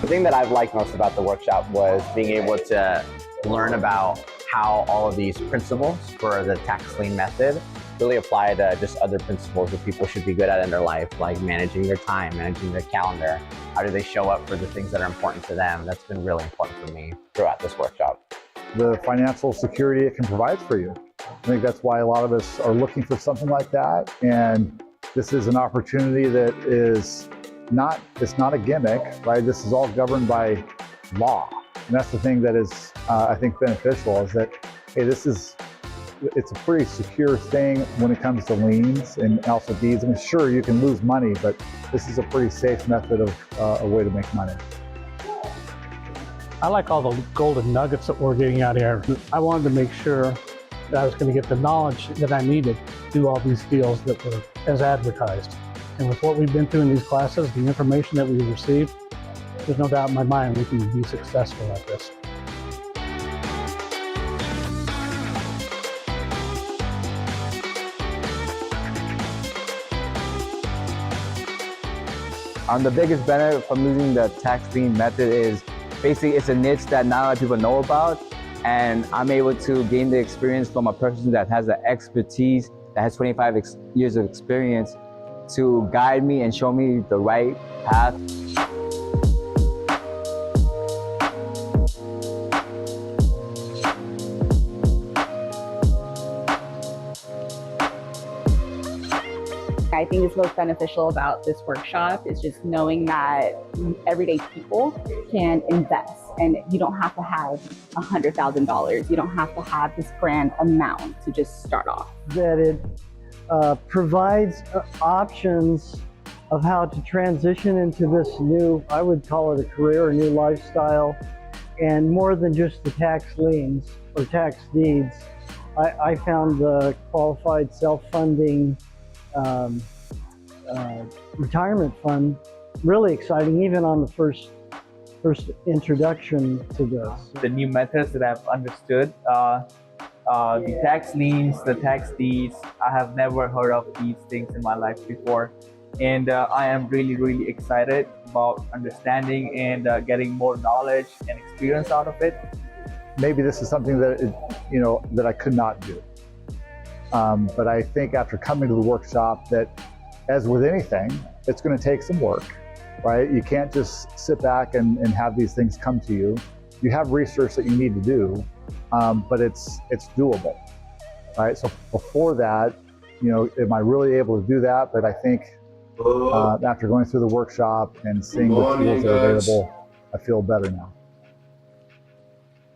The thing that I've liked most about the workshop was being able to learn about how all of these principles for the tax lien method really apply to just other principles that people should be good at in their life, like managing their time, managing their calendar. How do they show up for the things that are important to them? That's been really important for me throughout this workshop. The financial security it can provide for you. I think that's why a lot of us are looking for something like that. And this is an opportunity that is it's not a gimmick, right? This is all governed by law. And that's the thing that is, I think, beneficial is that, hey, it's a pretty secure thing when it comes to liens and also deeds. I mean, sure, you can lose money, but this is a pretty safe method of a way to make money. I like all the golden nuggets that we're getting out here. I wanted to make sure that I was going to get the knowledge that I needed to do all these deals that were as advertised. And with what we've been through in these classes, the information that we've received, there's no doubt in my mind we can be successful at this. The biggest benefit from using the tax lien method is basically it's a niche that not a lot of people know about, and I'm able to gain the experience from a person that has the expertise, that has 25 years of experience to guide me and show me the right path. I think what's most beneficial about this workshop is just knowing that everyday people can invest and you don't have to have $100,000. You don't have to have this grand amount to just start off. That it provides options of how to transition into this new, I would call it a career, a new lifestyle, and more than just the tax liens or tax deeds. I found the qualified self-funding retirement fund really exciting, even on the first introduction to this. The new methods that I've understood, the tax liens, the tax deeds, I have never heard of these things in my life before. And I am really excited about understanding and getting more knowledge and experience out of it. Maybe this is something that, that I could not do. But I think after coming to the workshop that, as with anything, it's going to take some work, right? You can't just sit back and have these things come to you. You have research that you need to do, but it's doable, right? So before that, am I really able to do that? But I think after going through the workshop and seeing the tools that are available, I feel better now.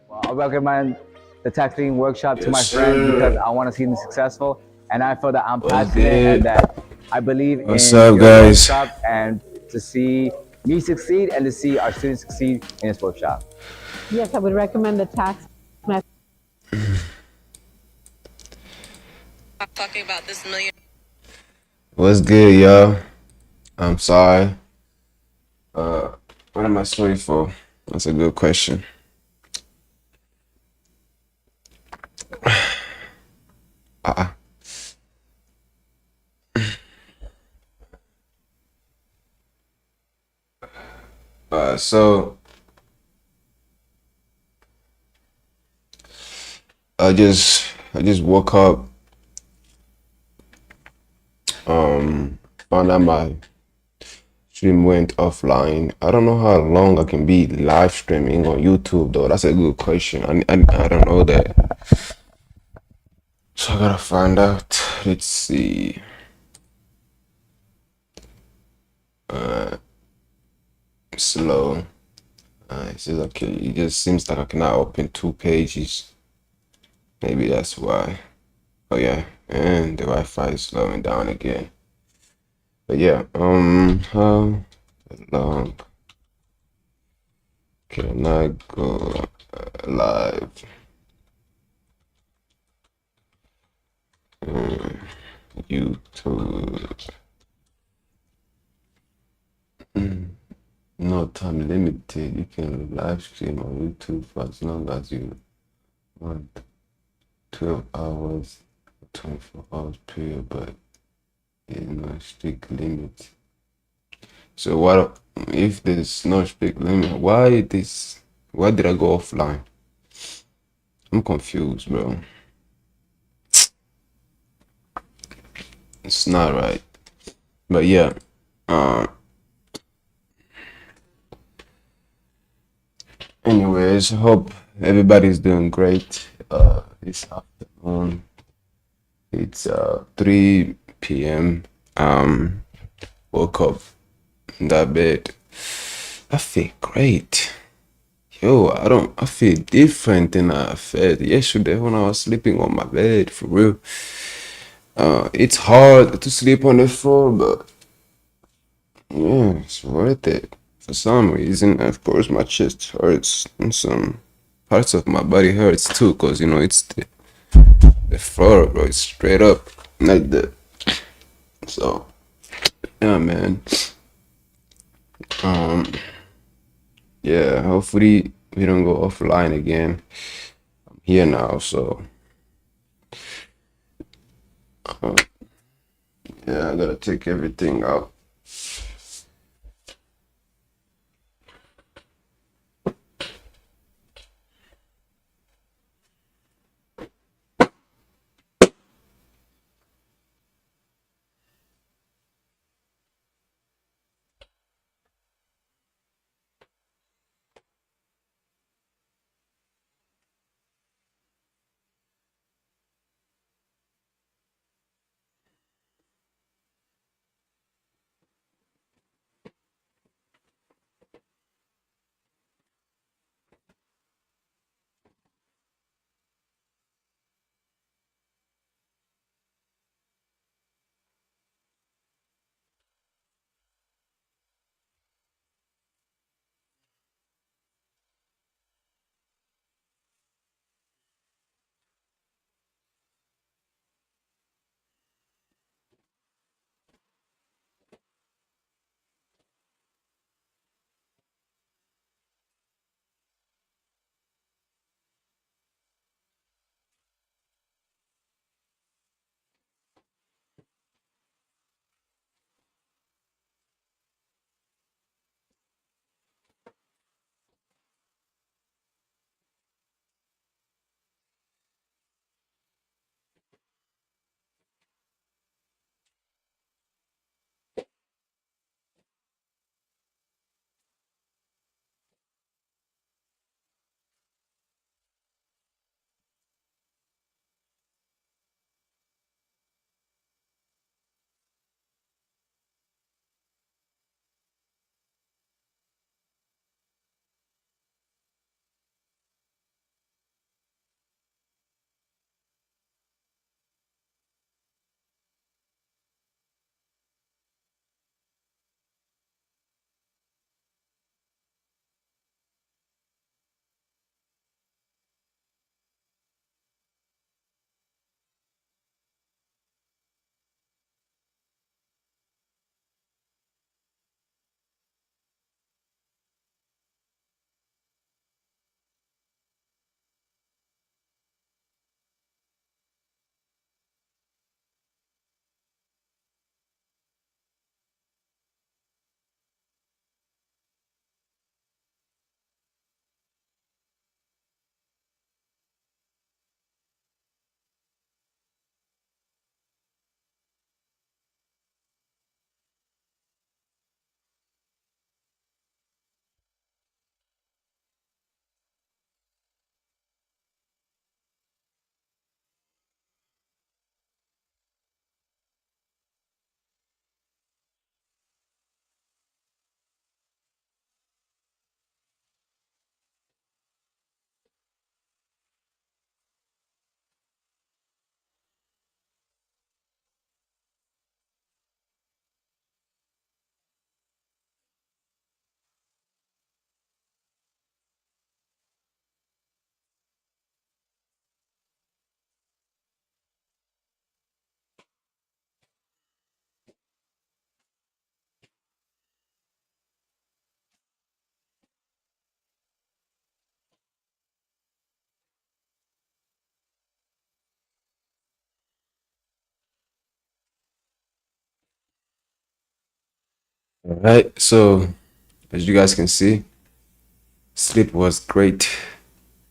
Well, I recommend the tax lien workshop to my friends because I want to see them successful, and I feel that I'm passionate and that I believe in your workshop, and to see me succeed and to see our students succeed in this workshop. Yes, I would recommend the tax method. Talking about this million. What's good, y'all? I'm sorry. What am I sorry for? That's a good question. So I just woke up, found out my stream went offline. I don't know how long I can be live streaming on YouTube though. That's a good question. I don't know that. So I gotta find out. Let's see. Slow. It says okay. It just seems like I cannot open 2 pages. Maybe that's why. Oh yeah, and the Wi-Fi is slowing down again. But yeah, how long can I go live? YouTube. No time limited. You can live stream on YouTube for as long as you want. 12 hours, 24 hours period, but there's no strict limit. So what if there's no speak limit? Why this? Why did I go offline? I'm confused, bro. It's not right. But yeah, uh, anyways, hope everybody's doing great. This afternoon, it's 3 p.m. Woke up in that bed. I feel great. Yo, I feel different than I felt yesterday when I was sleeping on my bed, for real. It's hard to sleep on the floor, but yeah, it's worth it. For some reason, of course, my chest hurts and some parts of my body hurts too, cause you know it's the floor, bro. It's straight up like that. So yeah, man. Um, yeah. Hopefully we don't go offline again. I'm here now, so yeah, I gotta take everything out. All right, so as you guys can see, sleep was great.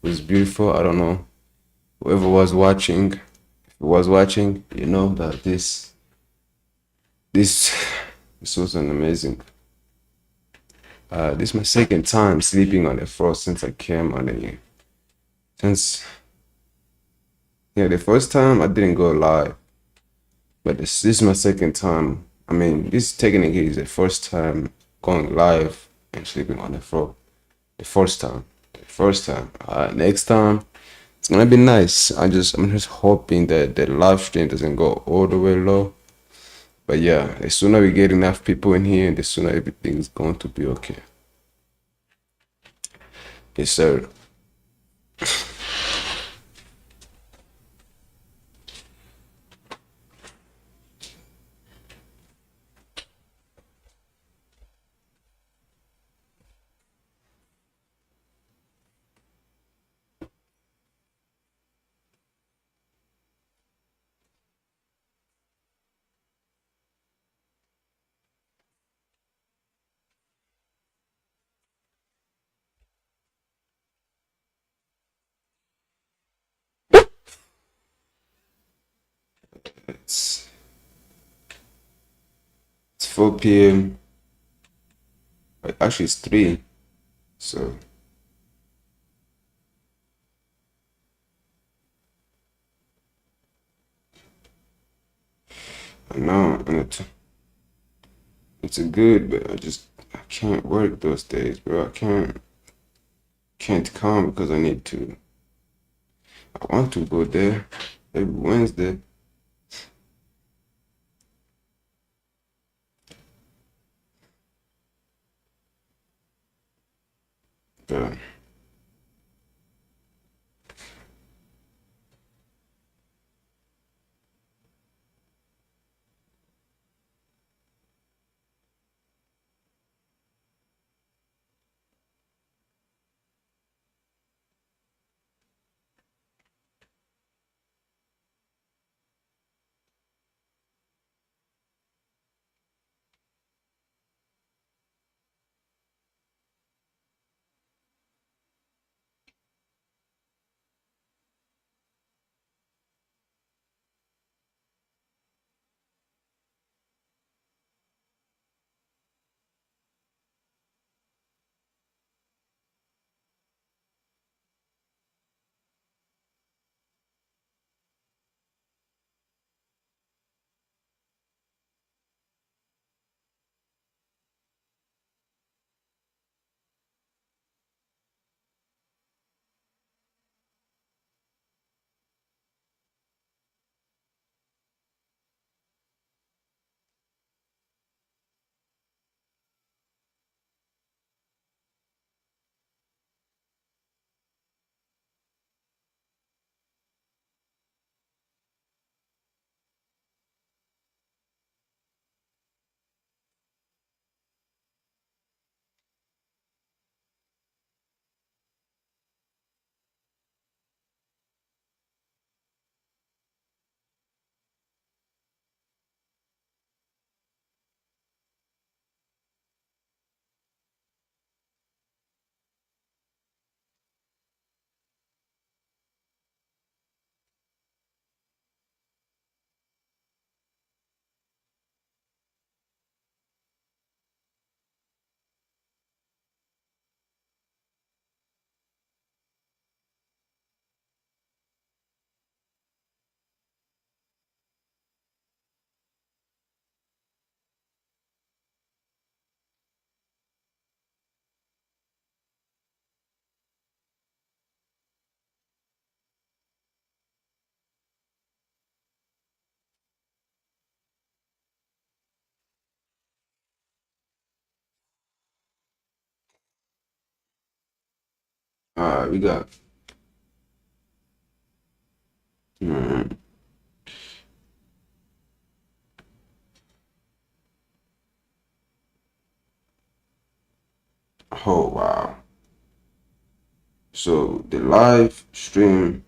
It was beautiful. I don't know whoever was watching, if you was watching, you know that this this was an amazing. This is my second time sleeping on the floor since I came on the since yeah, the first time I didn't go live, but this is my second time. I mean, this technically is the first time going live and sleeping on the floor. The first time. The first time. Next time it's gonna be nice. I'm just hoping that the live stream doesn't go all the way low. But yeah, the sooner we get enough people in here, the sooner everything is going to be okay. Yes, sir. It's it's 4 p.m. Actually, it's 3. So I know, and it's a good, but I can't work those days, bro. I can't come because I need to. I want to go there every Wednesday. But we got. mm, oh wow. So the live stream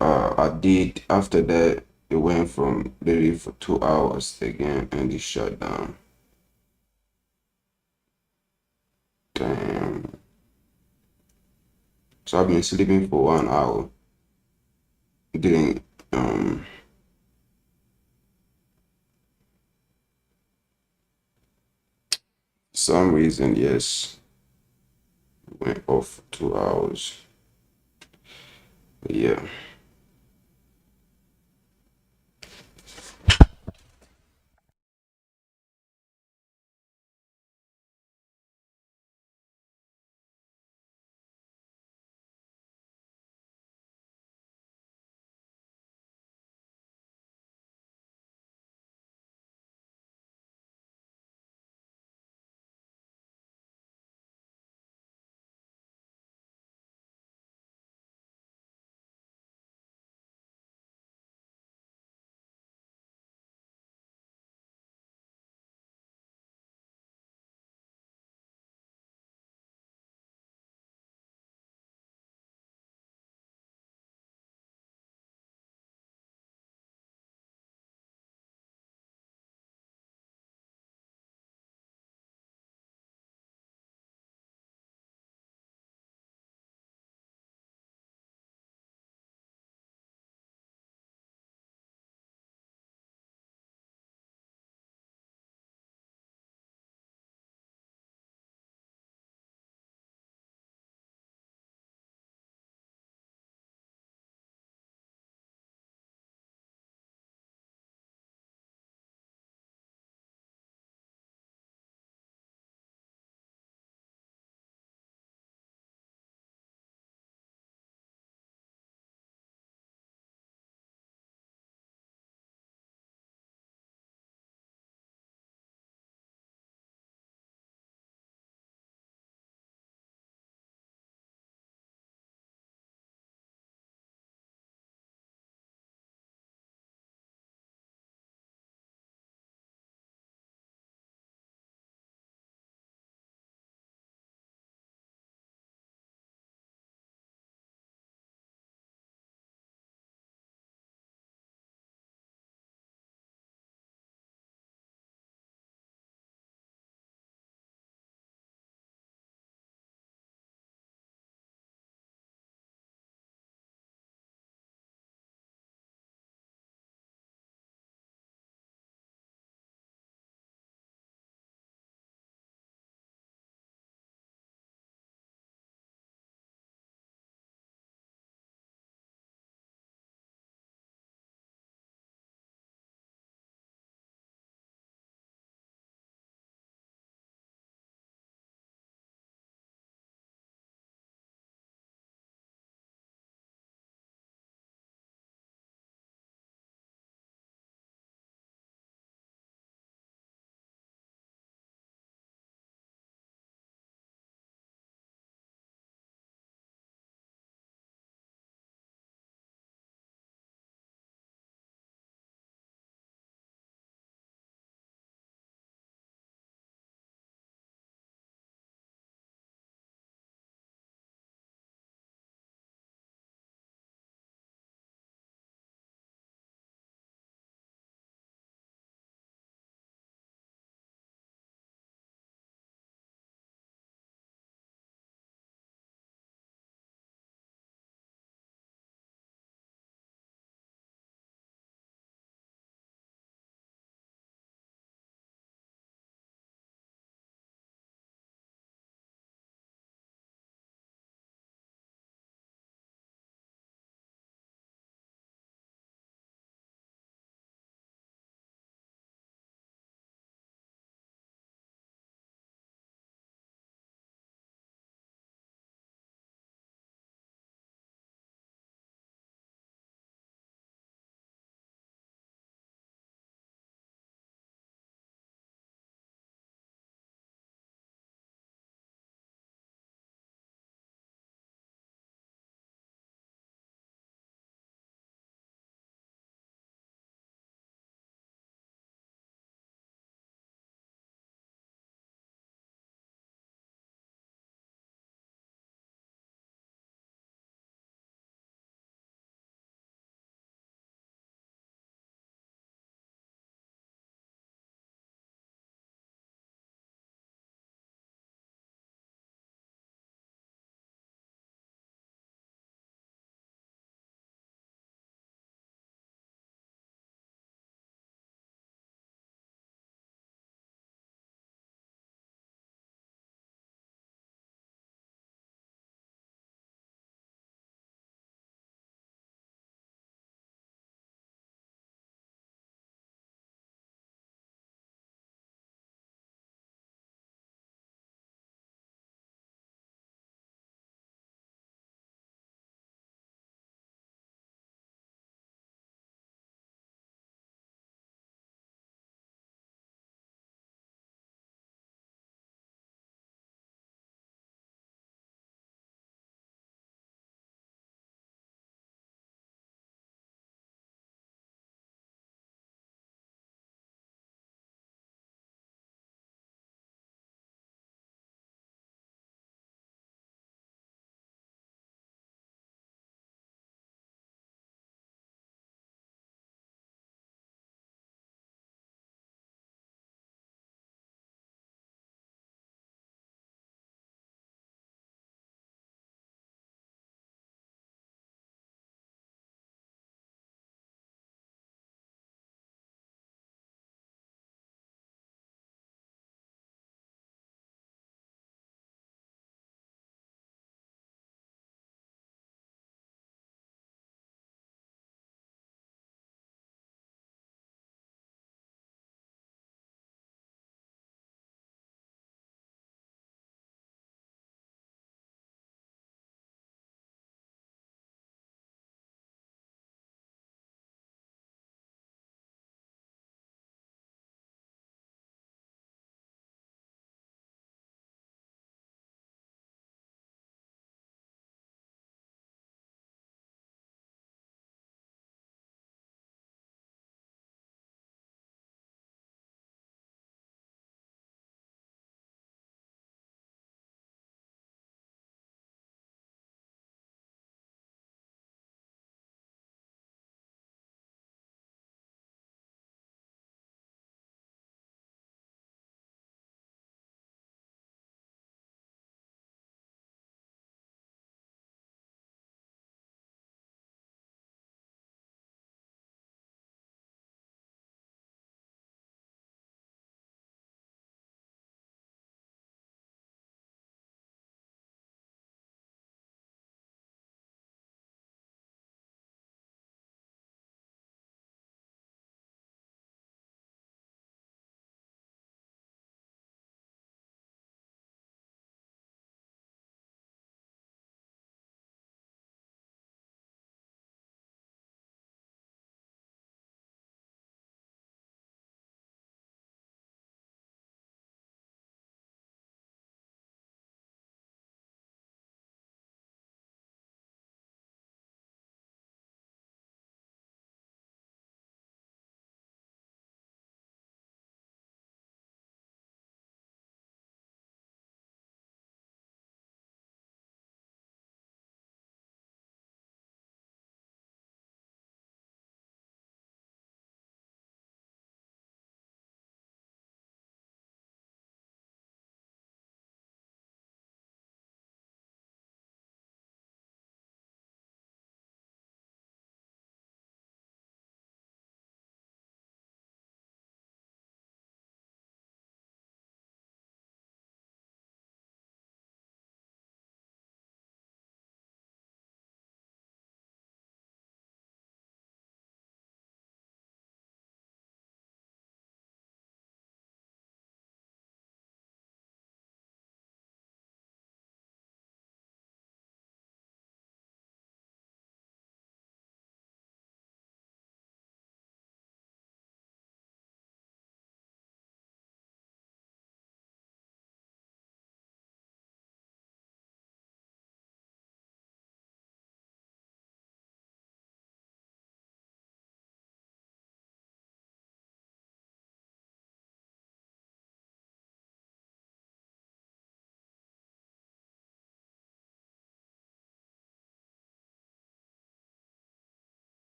I did after that, it went from literally for 2 hours again and it shut down. Damn. So I've been sleeping for 1 hour. Didn't some reason, yes, went off for 2 hours. But yeah.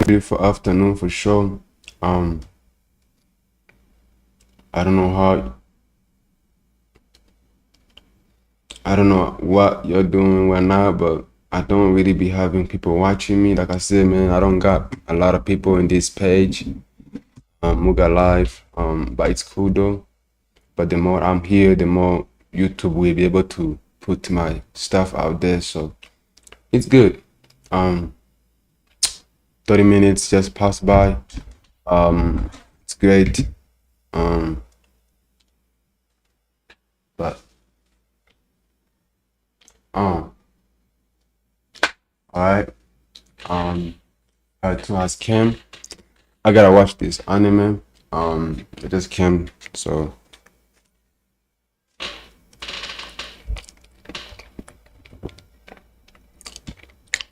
beautiful afternoon for sure. I don't know what you're doing right now, but I don't really be having people watching me. Like I said, man, I don't got a lot of people in this page, Muga Live, but it's cool though. But the more I'm here, the more YouTube will be able to put my stuff out there. So it's good. 30 minutes just passed by. It's great. But all right. I had to ask Kim. I gotta watch this anime. It just came, so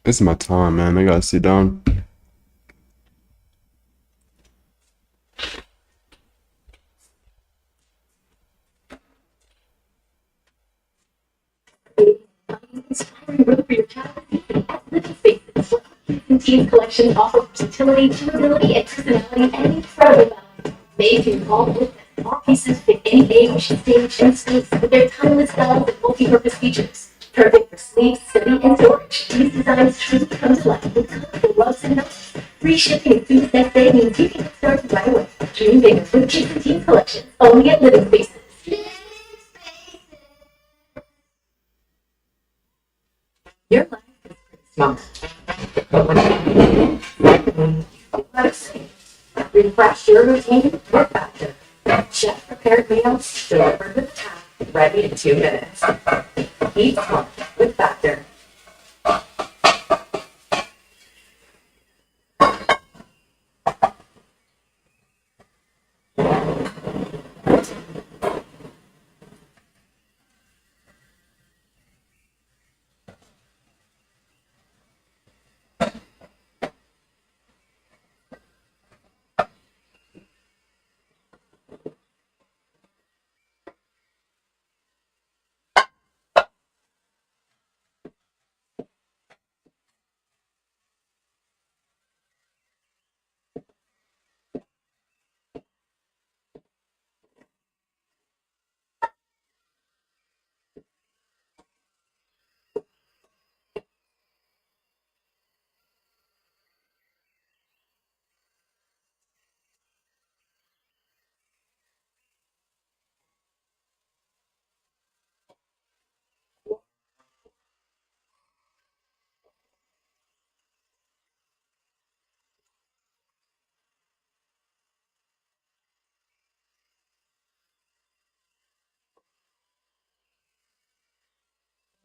it's my time, man. I gotta sit down. Team's collection offers versatility, durability, and personality, and incredible value. Made to evolve with them. All pieces fit any age, stage, and space with their timeless styles and multi-purpose features. Perfect for sleep, study, and storage. These designs truly come to life with colorful rugs and notes. Free shipping as soon as next day means you can get started right away. Dream bigger with Kids and Teens collection, only at Living Spaces. Your life is pretty small. But when let us see. Refresh your routine, work factor. Chef prepared meals delivered with time, ready in 2 minutes. Eat smart with Factor.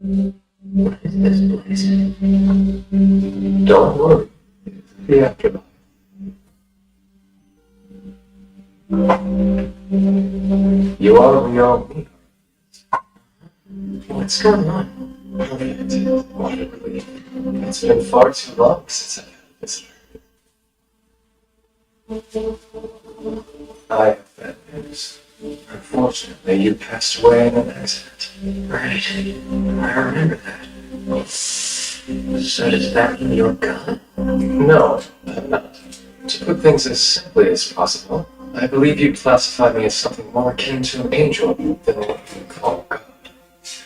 What is this place? Don't worry. It's the afterlife. You already all me. What's going on? What a relief. It's been far too long since I've had a visitor. I have bad news. Unfortunately, you passed away in an accident. Right. I remember that. So does that mean you're gone? No, I'm not. To put things as simply as possible, I believe you classify me as something more akin to an angel than what you call God.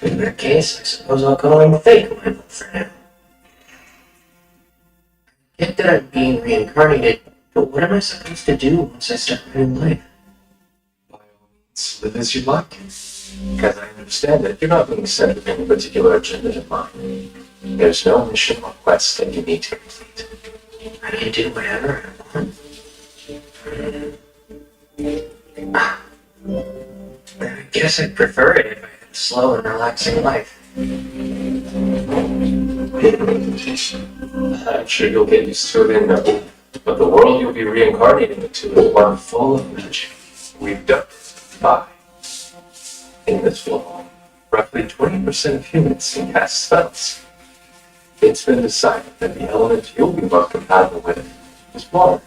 In that case, I suppose I'll call him fake Michael for now. I get that I'm being reincarnated, but what am I supposed to do once I start my new life? Live as you like. As I understand it, you're not being sent with any particular agenda in mind. There's no mission or quest that you need to complete. I can do whatever I want. I guess I'd prefer it if I had a slow and relaxing life. I'm sure you'll get used to it in no time. But the world you'll be reincarnating into is one full of magic. We've done 5. In this world, roughly 20% of humans can cast spells. It's been decided that the element you'll be most compatible with is water.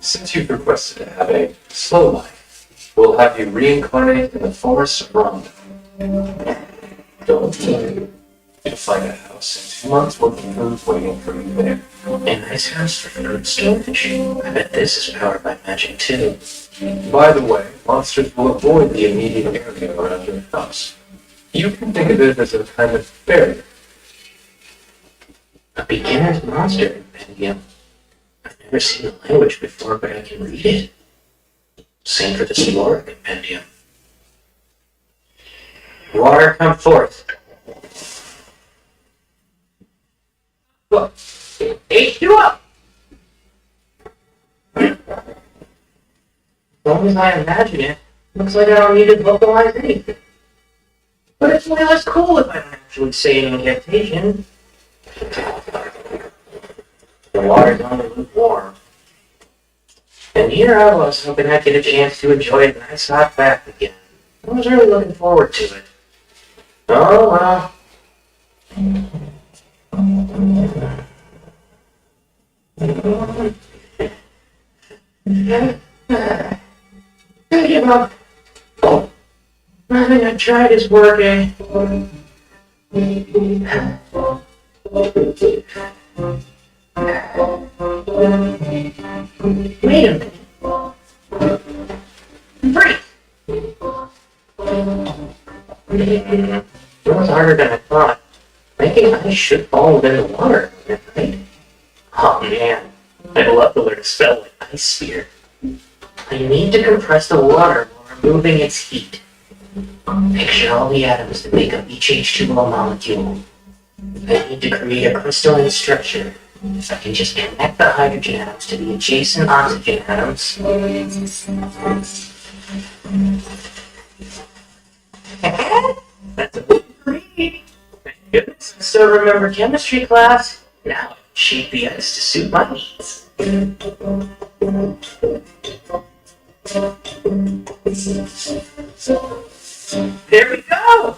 Since you've requested to have a slow life, we'll have you reincarnate in the forest of Rhonda. Don't worry, you'll find a house house and 2 months worth of food waiting for you there. A nice house for food storage. I bet this is powered by magic too. By the way, monsters will avoid the immediate area around your house. You can think of it as a kind of barrier. A beginner's monster compendium. I've never seen the language before, but I can read it. Same for the Flora compendium. Water, come forth. Look, ate you up. As long as I imagine it, looks like I don't need to vocalize anything. But it's way less cool if I don't actually say an incantation. The water's only lukewarm. And here I was hoping I'd get a chance to enjoy a nice hot bath again. I was really looking forward to it. Oh well. I give up. Nothing I tried is working. Wait a minute. Break. It was harder than I thought. Making ice should fall within the water, right? Oh man, I'd love to learn a spell like Ice Sphere. I need to compress the water while removing its heat. Picture all the atoms that make up each H2O molecule. I need to create a crystalline structure. If I can just connect the hydrogen atoms to the adjacent oxygen atoms. That's a bit greedy. Thank goodness I still remember chemistry class. Now I can shape the ice to suit my needs. There we go!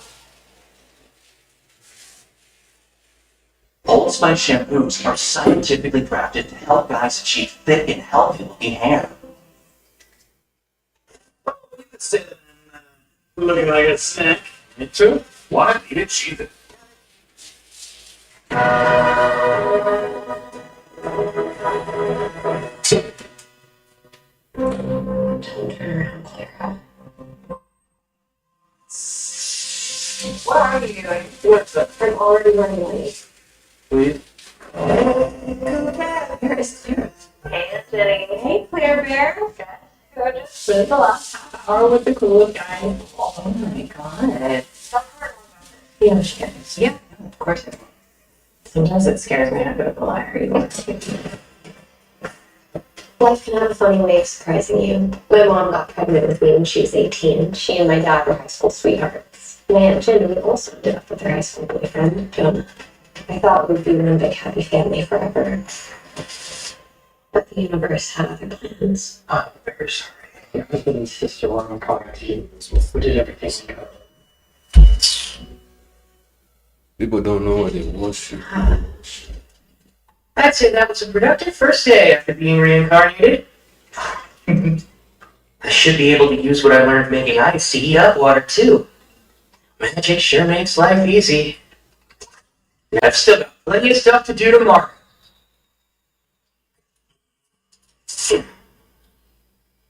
Old Spice shampoos are scientifically crafted to help guys achieve thick and healthy-looking hair. Looking like a snack. Me too. Why eat it cheap? What are you doing? What's up? I'm already running late. Please? Hey, Claire Bear. Who just spent the last half hour with the coolest guy. Oh my god. Yeah, she gets. Yeah, of course it will. Sometimes it scares me how good of a liar you are. Life can have a funny way of surprising you. My mom got pregnant with me when she was 18. She and my dad were high school sweethearts. My Aunt Jen also ended up with her high school boyfriend, Jonah. I thought we'd be one big happy family forever. But the universe had other plans. I'm very sorry. Your husband and sister were on quarantine. We did everything we could. People don't know what they want you. I'd say that was a productive first day after being reincarnated. I should be able to use what I learned making ice to heat up water too. Magic sure makes life easy. And I've still got plenty of stuff to do tomorrow.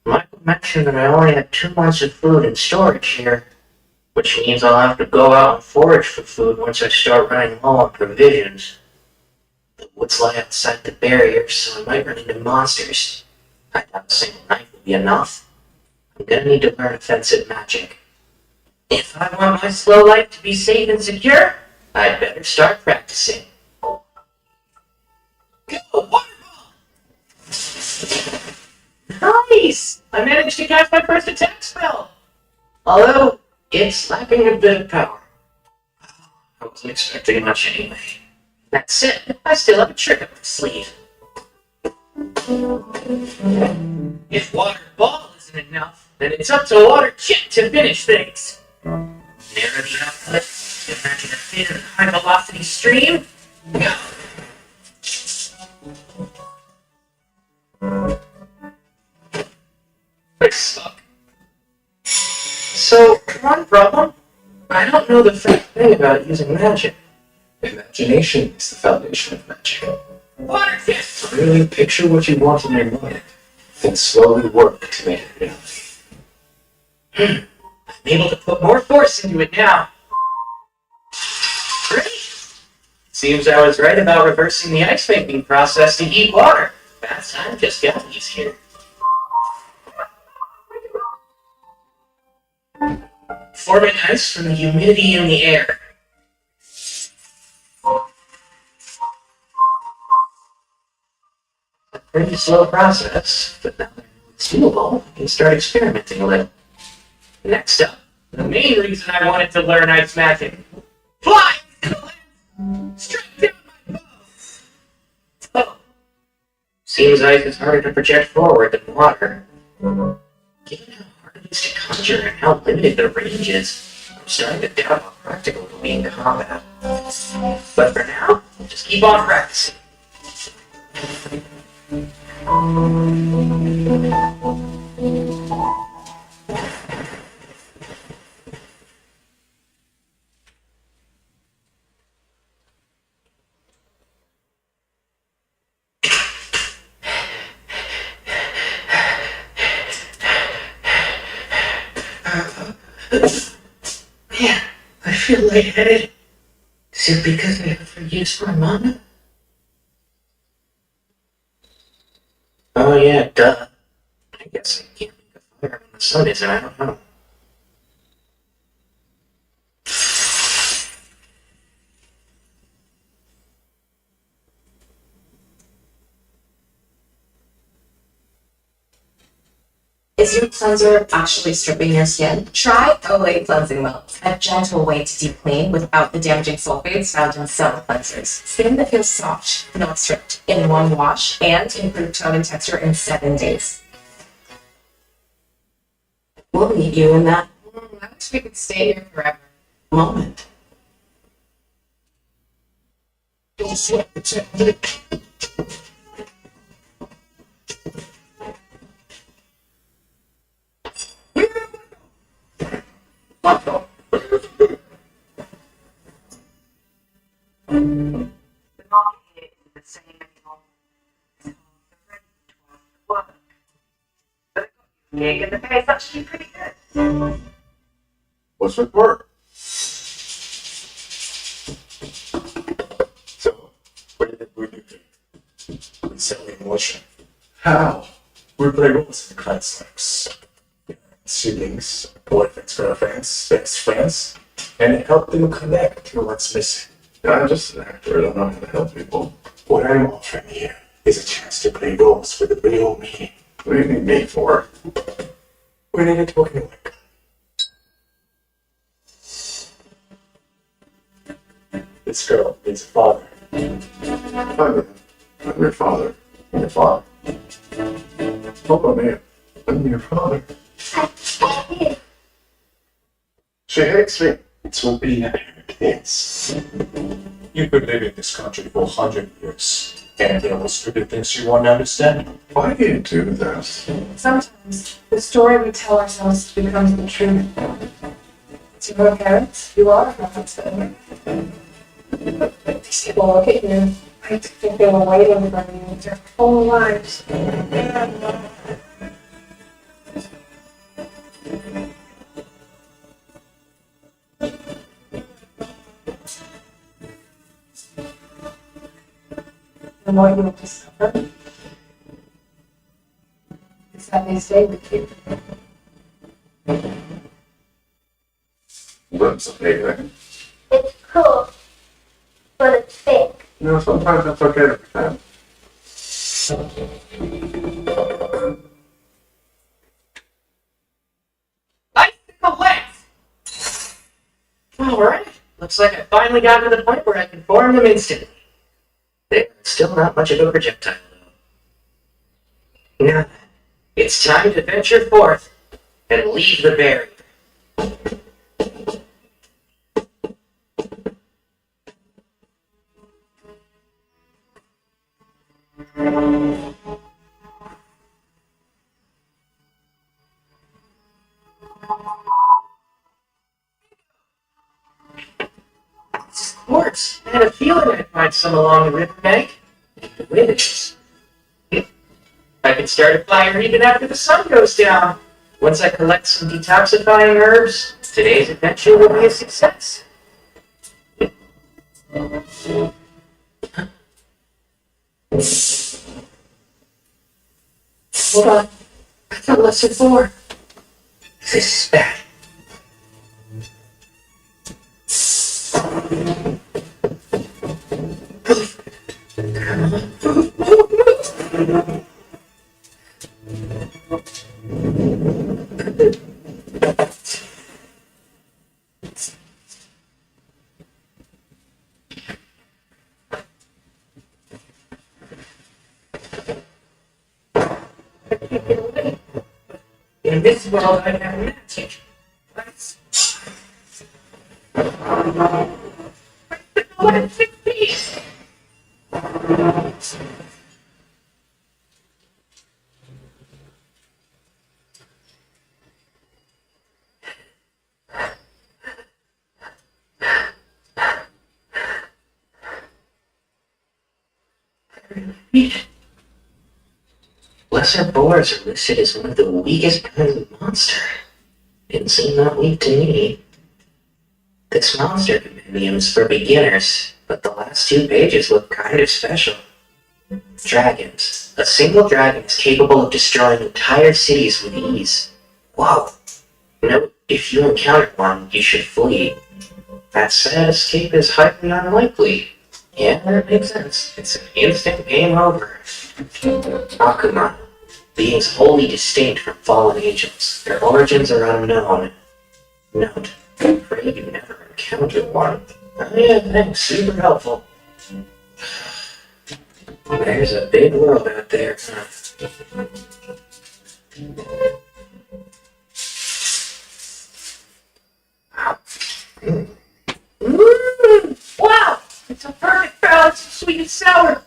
Michael mentioned that I only have 2 months of food in storage here, which means I'll have to go out and forage for food once I start running low on provisions. The woods lie outside the barrier, so I might run into monsters. I doubt a single knife will be enough. I'm gonna need to learn offensive magic. If I want my slow life to be safe and secure, I'd better start practicing. Go, water ball! Nice! I managed to cast my first attack spell! Although, it's lacking a bit of power. I wasn't expecting much anyway. That said, I still have a trick up my sleeve. If water ball isn't enough, then it's up to water jet to finish things. Narrow the outlet, imagine a thin and high velocity stream. Go! I suck. So, one problem, I don't know the first thing about using magic. Magic Imagination is the foundation of magic. Water test! Really picture what you want in your mind, then slowly work to make it reality. I'm able to put more force into it now. Great! Seems I was right about reversing the ice making process to heat water. Bath time just got easier. Forming ice from the humidity in the air. A pretty slow process, but now that it's doable, I can start experimenting a little. Next up, the main reason I wanted to learn ice magic. Fly! Straight down my bow! Oh. Seems ice is harder to project forward than water. Given how hard it is to conjure and how limited the range is, I'm starting to doubt how practical it will be in combat. But for now, just keep on practicing. Man, I feel lightheaded. Is it because I overused my mana? Oh yeah, duh. I guess I can't make a fire when the sun isn't, I don't know. Is your cleanser actually stripping your skin? Try Olay Cleansing Milk, a gentle way to deep clean without the damaging sulfates found in some cleansers. Skin that feels soft, not stripped, in one wash, and improved tone and texture in 7 days. We'll need you in that. I wish we could stay here forever. Moment. Don't sweat the technique. The market here isn't the same anymore. So they're ready to work. But I got you a gig and the pay's actually pretty good. What's with work? So, what did we do? We sell emotion. How? We play roles in class like siblings, boyfriends, girlfriends, best friends, and help them connect to what's missing. I'm just an actor, I don't know how to help people. What I'm offering here is a chance to play roles with a real meaning. What do you need me for? We need a talking like. This girl needs a father. I'm your father. I'm your father. Hold on, man. I'm your father. She hates me. It will be an inheritance. You've been living in this country for 100 years, and there are stupid things you won't understand. Why do you do this? Sometimes the story we tell ourselves becomes the truth. To your parents, you are a monster. These people look at you. I think they were waiting for you their whole lives. The more you discover is that they stay with you. That's amazing. It's cool, but it's fake. You know, sometimes it's okay to pretend. Icicle left! Alright, looks like I finally got to the point where I can form them instantly. They're still not much of a projectile, though. Now, it's time to venture forth and leave the barrier. Sports, I had a feeling I find some along the riverbank. The witches. I can start a fire even after the sun goes down. Once I collect some detoxifying herbs, today's adventure will be a success. Hold on. I thought lesson 4. This is bad. In this world, I have magic. Lesser boars are listed as one of the weakest kinds of monster. Didn't seem that weak to me. This monster compendium is for beginners, but the last 2 pages look kind of special. Dragons. A single dragon is capable of destroying entire cities with ease. Whoa. Note, if you encounter one, you should flee. That said, escape is highly unlikely. Yeah, that makes sense. It's an instant game over. Akuma. Beings wholly distinct from fallen angels. Their origins are unknown. Note, pray you never encounter one. Oh yeah, thanks. Super helpful. There's a big world out there, huh? Wow! It's a perfect balance of sweet and sour.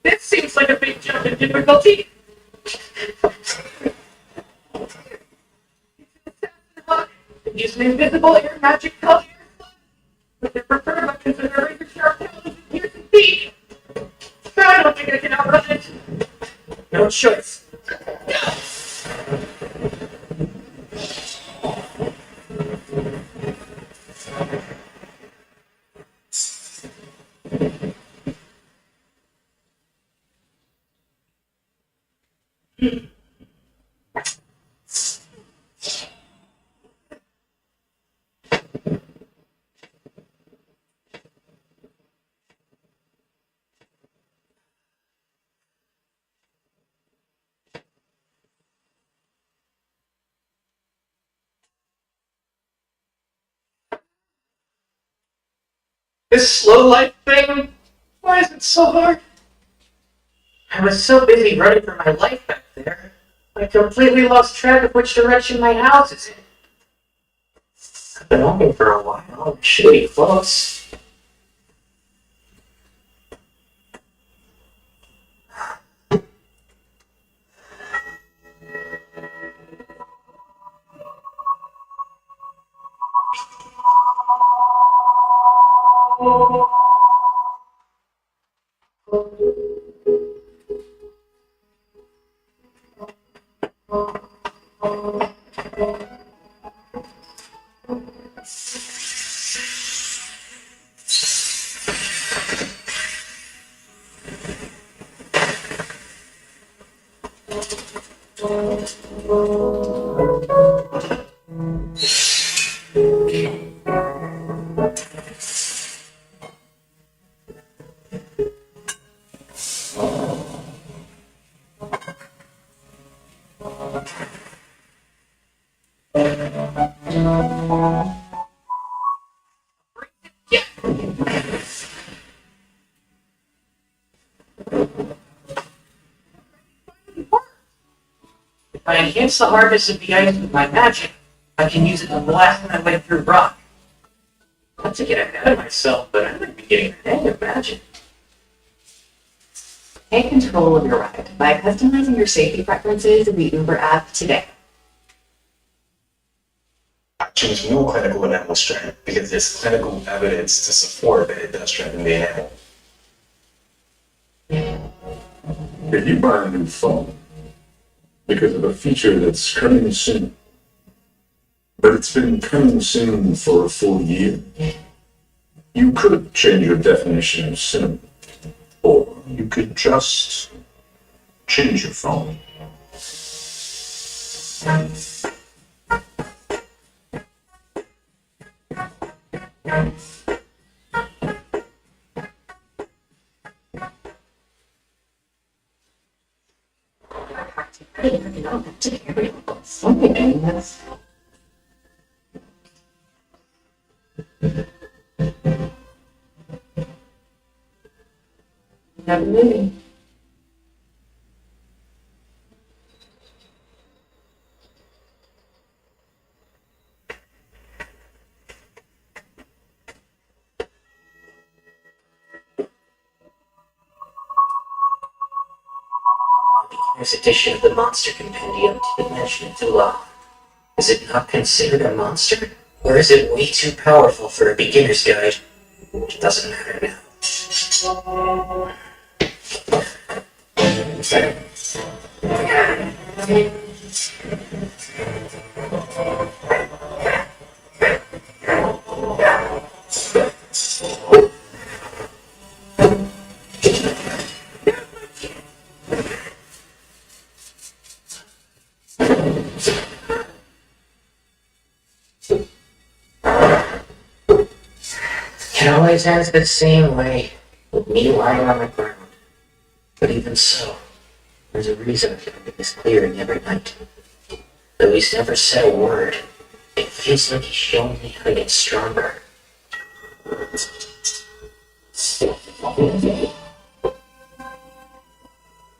This seems like a big jump in difficulty. Use an invisible air magic color. With their preferred weapons and their razor sharp talons and piercing beak. I don't think I can outrun it. No choice. This slow life thing, why is it so hard? I was so busy running for my life back there, I completely lost track of which direction my house is in. I've been walking for a while, it should be close. If I enhance the hardness of the ice with my magic, I can use it to blast my way through rock. Not to get ahead of myself, but I might be getting the hang of magic. Take control of your ride by customizing your safety preferences in the Uber app today. I choose no clinical and animal strength because there's clinical evidence to support that it does strengthen the animal. If you buy a new phone because of a feature that's coming soon, but it's been coming soon for a full year, you could change your definition of soon. Or you could just change your phone. Never knew. Beginner's edition of the Monster Compendium to Dimension Dula. Is it not considered a monster? Or is it way too powerful for a beginner's guide? It doesn't matter now. It always ends the same way, with me lying on the ground. But even so, there's a reason for this clearing every night. Though he's never said a word, it feels like he's showing me how to get stronger.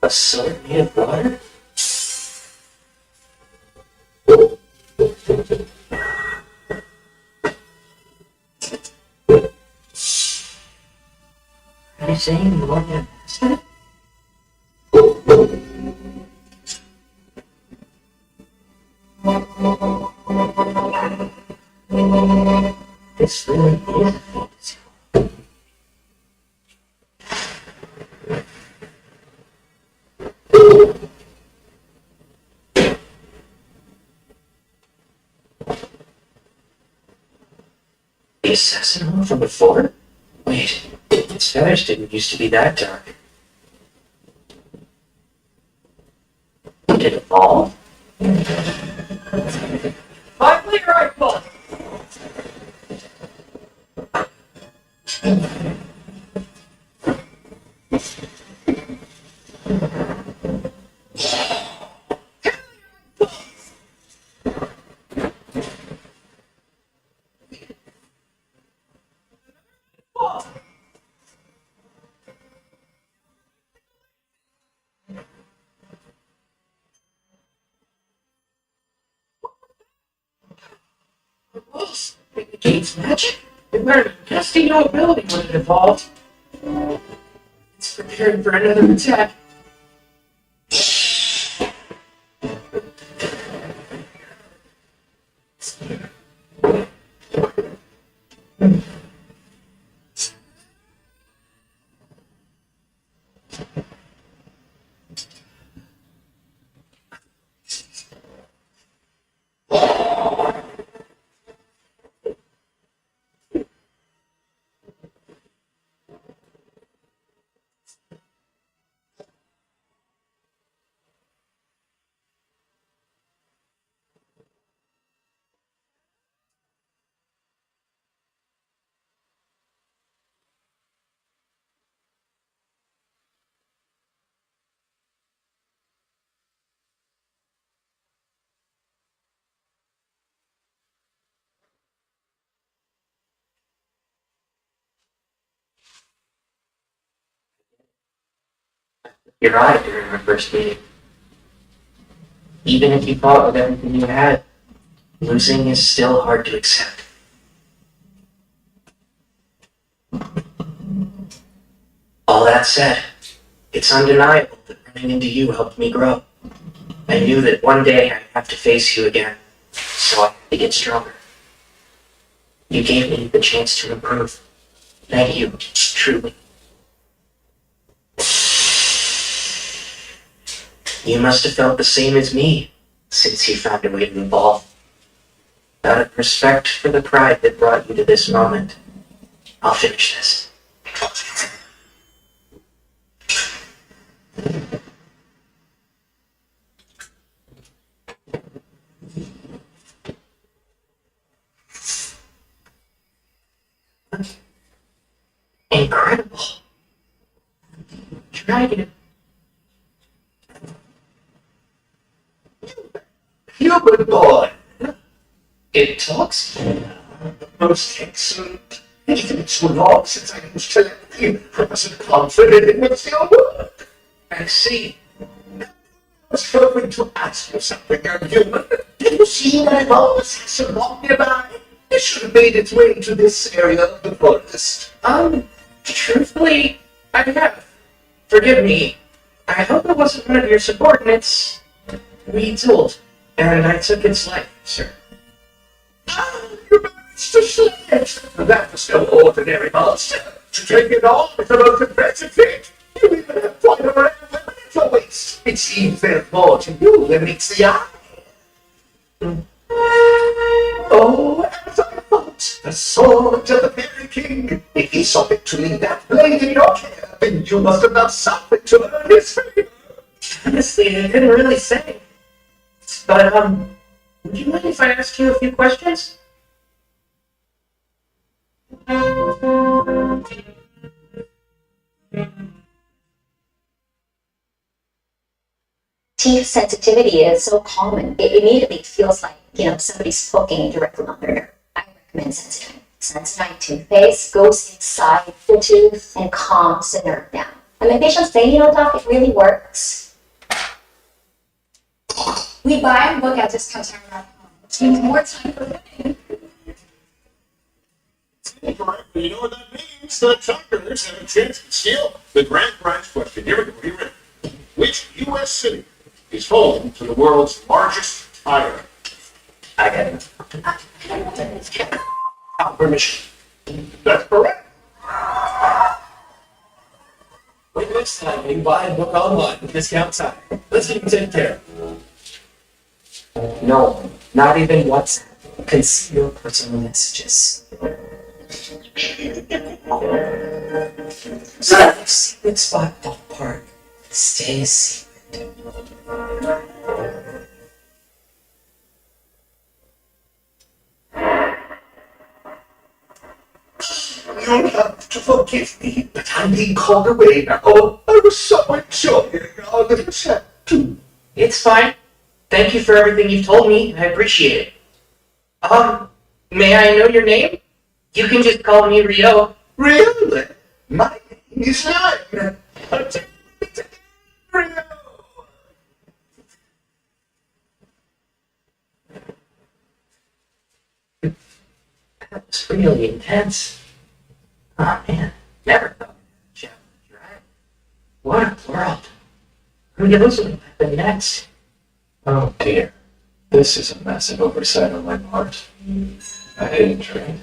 A sword made of water? Are you saying you want me to master it? This really is a fantasy. The assassin one from before? Wait, his feathers didn't used to be that dark. Did it fall? Finally, rifle! Gates magic? It learned casting no ability when it evolved. It's preparing for another attack. You're right during our first meeting. Even if you fought with everything you had, losing is still hard to accept. All that said, It's undeniable that running into you helped me grow. I knew that one day I'd have to face you again, so I had to get stronger. You gave me the chance to improve. Thank you, truly. You must have felt the same as me, since you found a way to evolve. Out of respect for the pride that brought you to this moment, I'll finish this. Incredible. Dragon. Human boy. It talks. Most excellent. It's been so long since I used telepathy. I wasn't confident in what's your work. I see. I was hoping to ask you something, young human. Did you see that horse walk nearby? It should have made its way to this area of the forest. Truthfully, I have. Forgive me. I hope it wasn't one of your subordinates. Weeds old, and I took its life, sir. You managed to slay it. That was no ordinary monster. To take it on with the most impressive feat, you even have quite a rare weapon at your waist. It seems there's more to you than meets the eye. Oh, as I thought, the sword of the Fairy King. If he saw fit to leave that blade in your care, then you must have done something to earn his favor. Honestly, I couldn't really say. But, would you mind if I ask you a few questions? Teeth sensitivity is so common. It immediately feels like, somebody's poking directly on their nerve. I recommend Sensodyne. Sensodyne toothpaste goes inside the tooth and calms the nerve down. And my patients say, doc, it really works. We buy and book at discount.com. Means more time for living. Correct. You know what that means? The truckers have a chance to steal the grand prize question. Here we go. Are you ready? Which U.S. city is home to the world's largest tire? I get it. Permission. That's correct. Wait next time you buy and book online with discount time. Let's get you taken care of. No, not even WhatsApp. Conceal personal messages. So that secret spot ballpark stays secret. You'll have to forgive me, but I'm being called away now. Oh, I was so enjoying our little chat, too. It's fine. Thank you for everything you've told me. I appreciate it. May I know your name? You can just call me Rio. Really? My name is Ryan. Rio. That was really intense. Oh man, never thought Jeff would drive. What a world. Who knows what will happen next? Oh dear. This is a massive oversight on my part. I didn't trade.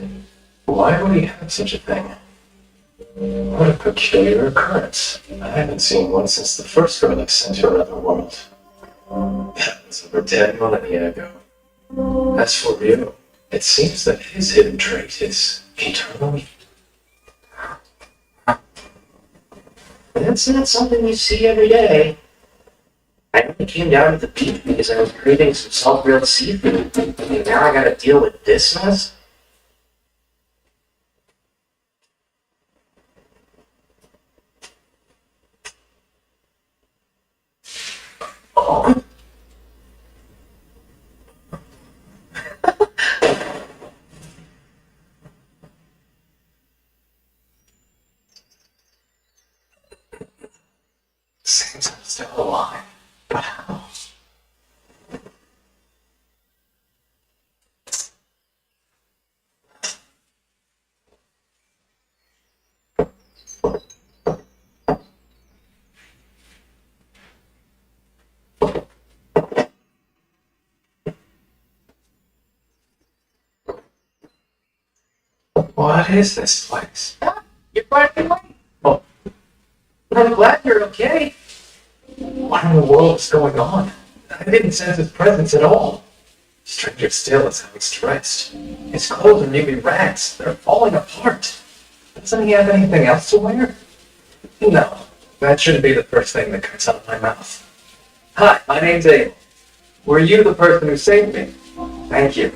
Why would he have such a thing? What a peculiar occurrence. I haven't seen one since the first girl I sent to another world. That was over 10 millennia ago. As for Rio, it seems that his hidden trait is eternal. That's not something you see every day. I only came down to the beach because I was craving some salt-grilled seafood, and now I gotta deal with this mess? Oh. Seems I'm still alive, but how? What is this place? You're finally awake. Oh, I'm glad you're okay. What in the world is going on? I didn't sense his presence at all. Stranger still is how he's dressed. His clothes are nearly rags. They're falling apart. Doesn't he have anything else to wear? No, that shouldn't be the first thing that comes out of my mouth. Hi, my name's Abel. Were you the person who saved me? Thank you.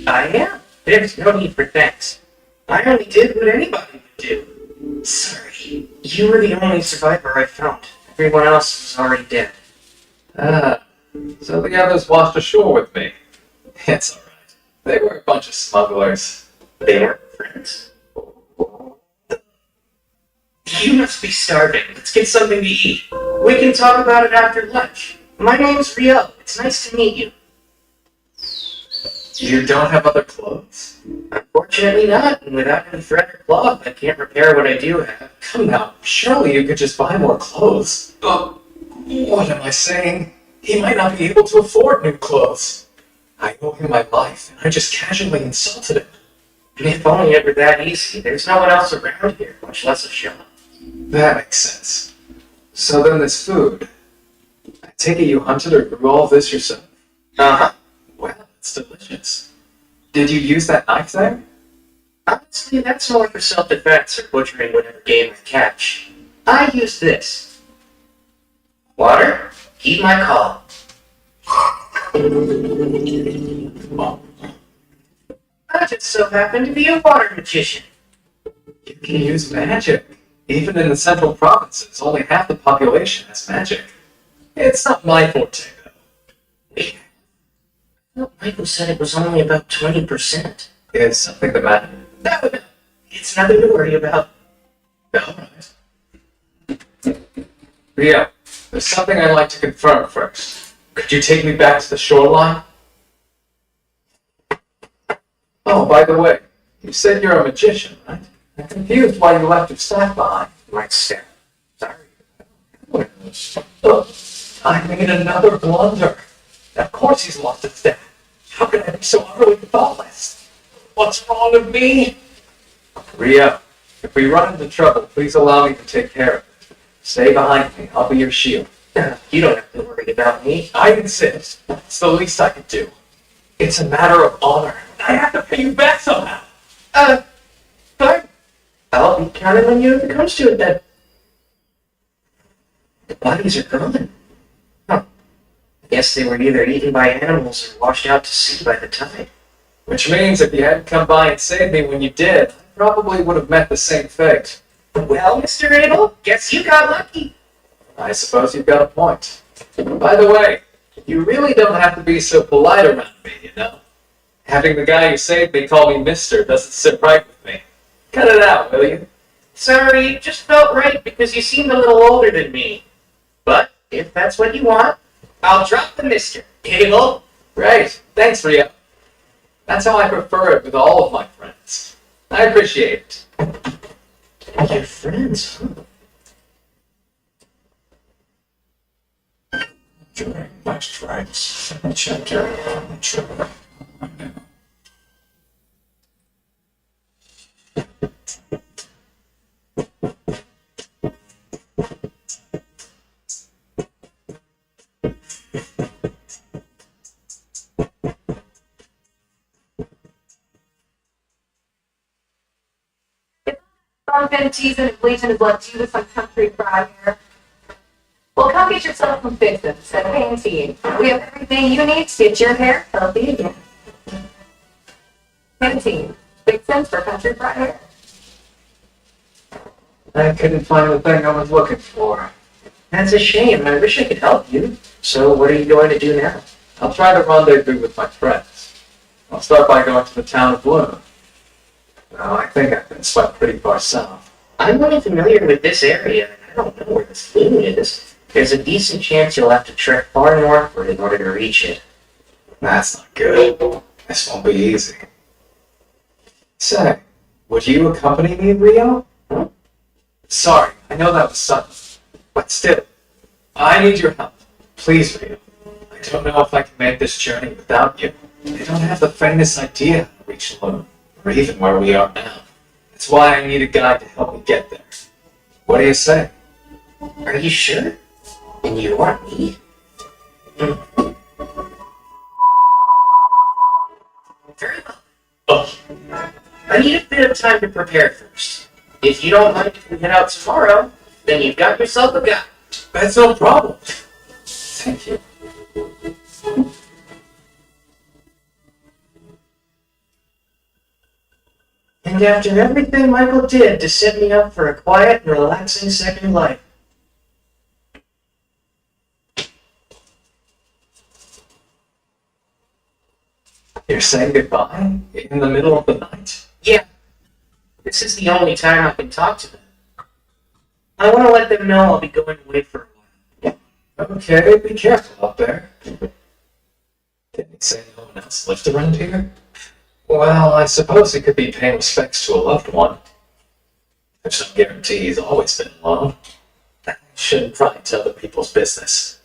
I am. There's no need for thanks. I only did what anybody would do. Sorry. You were the only survivor I found. Everyone else was already dead. Ah, so the others washed ashore with me. It's alright. They were a bunch of smugglers. They are friends. You must be starving. Let's get something to eat. We can talk about it after lunch. My name's Riel. It's nice to meet you. You don't have other clothes? Unfortunately not, and without any thread or cloth, I can't repair what I do have. Come now, surely you could just buy more clothes. Oh, what am I saying? He might not be able to afford new clothes. I owe him my life, and I just casually insulted him. If only it were that easy. There's no one else around here, much less a shop. That makes sense. So then this food. I take it you hunted or grew all this yourself? Uh-huh. Well, it's delicious. Did you use that knife there? Honestly, that's more for self-defense or butchering whatever game I catch. I use this. Water, heed my call. I just so happen to be a water magician. You can use magic. Even in the central provinces, only half the population has magic. It's not my forte, though. Well, Michael said it was only about 20%. Is something the matter? No, it's nothing to worry about. Alright. Rio, there's something I'd like to confirm first. Could you take me back to the shoreline? Oh, by the way, you said you're a magician, right? I'm confused why you left your staff behind. My staff. Sorry. Oh, I made another blunder. Of course he's lost his staff. How can I be so utterly thoughtless? What's wrong with me? Rio, if we run into trouble, please allow me to take care of it. Stay behind me. I'll be your shield. You don't have to worry about me. I insist. It's the least I can do. It's a matter of honor. I have to pay you back somehow. Fine. I'll be counting on you if it comes to it then. The bodies are gone. Huh. I guess they were either eaten by animals or washed out to sea by the tide. Which means if you hadn't come by and saved me when you did, I probably would have met the same fate. Well, Mr. Abel, guess you got lucky. I suppose you've got a point. By the way, you really don't have to be so polite around me, you know? Having the guy who saved me call me Mister doesn't sit right with me. Cut it out, will you? Sorry, it just felt right because you seemed a little older than me. But if that's what you want, I'll drop the Mr. Abel. Great. Thanks, Rio. That's how I prefer it with all of my friends. I appreciate it. Your friends, huh? During last Friday's chapter on the trip. Been teasing and bleaching his blood to some country fried here. Well, come get yourself some fixins at Pantene. We have everything you need to get your hair healthy again. Pantene, fixins for country fried hair. I couldn't find the thing I was looking for. That's a shame. I wish I could help you. So what are you going to do now? I'll try to rendezvous with my friends. I'll start by going to the town of Bloom. Now, I think I've been swept pretty far south. I'm only familiar with this area, and I don't know where this loon is. There's a decent chance you'll have to trek far northward in order to reach it. That's not good. This won't be easy. Say, would you accompany me, Rio? Sorry, I know that was sudden, but still, I need your help. Please, Rio. I don't know if I can make this journey without you. I don't have the faintest idea how to reach Loon, or even where we are now. That's why I need a guide to help me get there. What do you say? Are you sure? And you want me? Very well. Oh, I need a bit of time to prepare first. If you don't mind if we head out tomorrow, then you've got yourself a guide. that's no problem. Thank you. And after everything Michael did to set me up for a quiet and relaxing second life, You're saying goodbye in the middle of the night? yeah, this is the only time I can talk to them. I want to let them know I'll be going away for a while. Okay, be careful out there. Didn't he say no one else lived around here? Well, I suppose he could be paying respects to a loved one. There's no guarantee he's always been alone. I shouldn't pry into other people's business.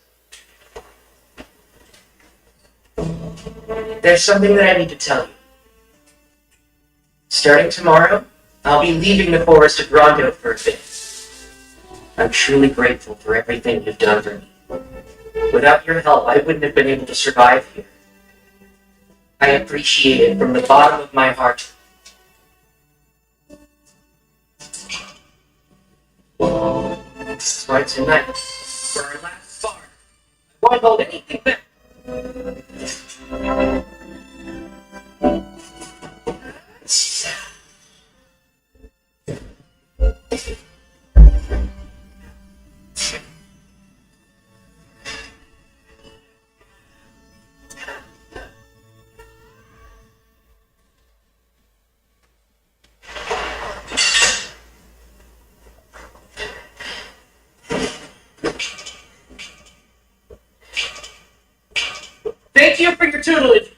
There's something that I need to tell you. Starting tomorrow, I'll be leaving the forest of Rondo for a bit. I'm truly grateful for everything you've done for me. Without your help, I wouldn't have been able to survive here. I appreciate it from the bottom of my heart. This is why tonight, for our last bar, I won't hold anything back. Thank you for your tutelage.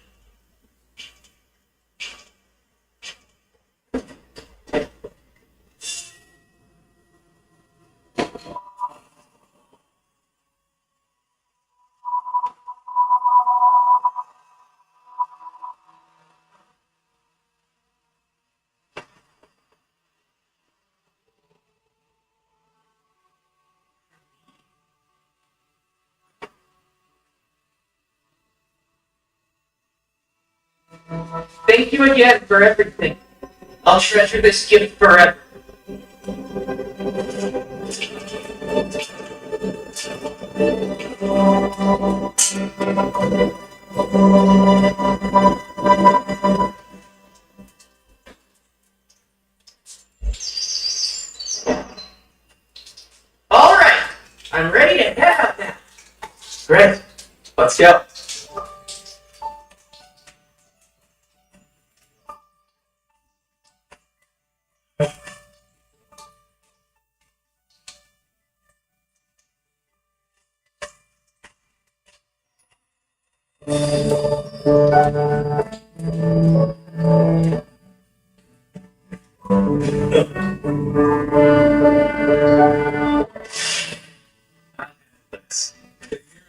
Thank you again for everything. I'll treasure this gift forever. All right, I'm ready to head out now. Great. Let's go.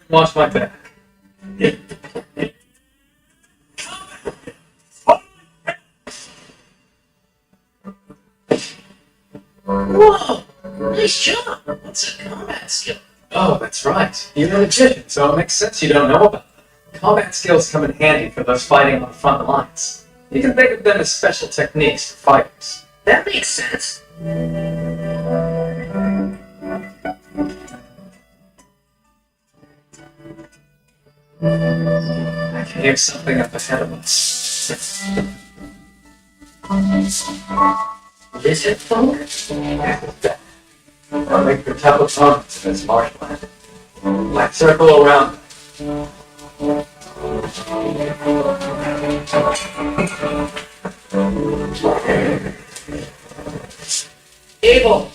Watch my back. Whoa! Nice job! What's a combat skill? Oh, that's right. You're a magician, so it makes sense you don't know about them. Combat skills come in handy for those fighting on the front lines. You can think of them as special techniques for fighters. That makes sense. I can hear something up ahead of us. Lizard folk? I'll make the tough opponents in this marshland. Like circle around. Abel!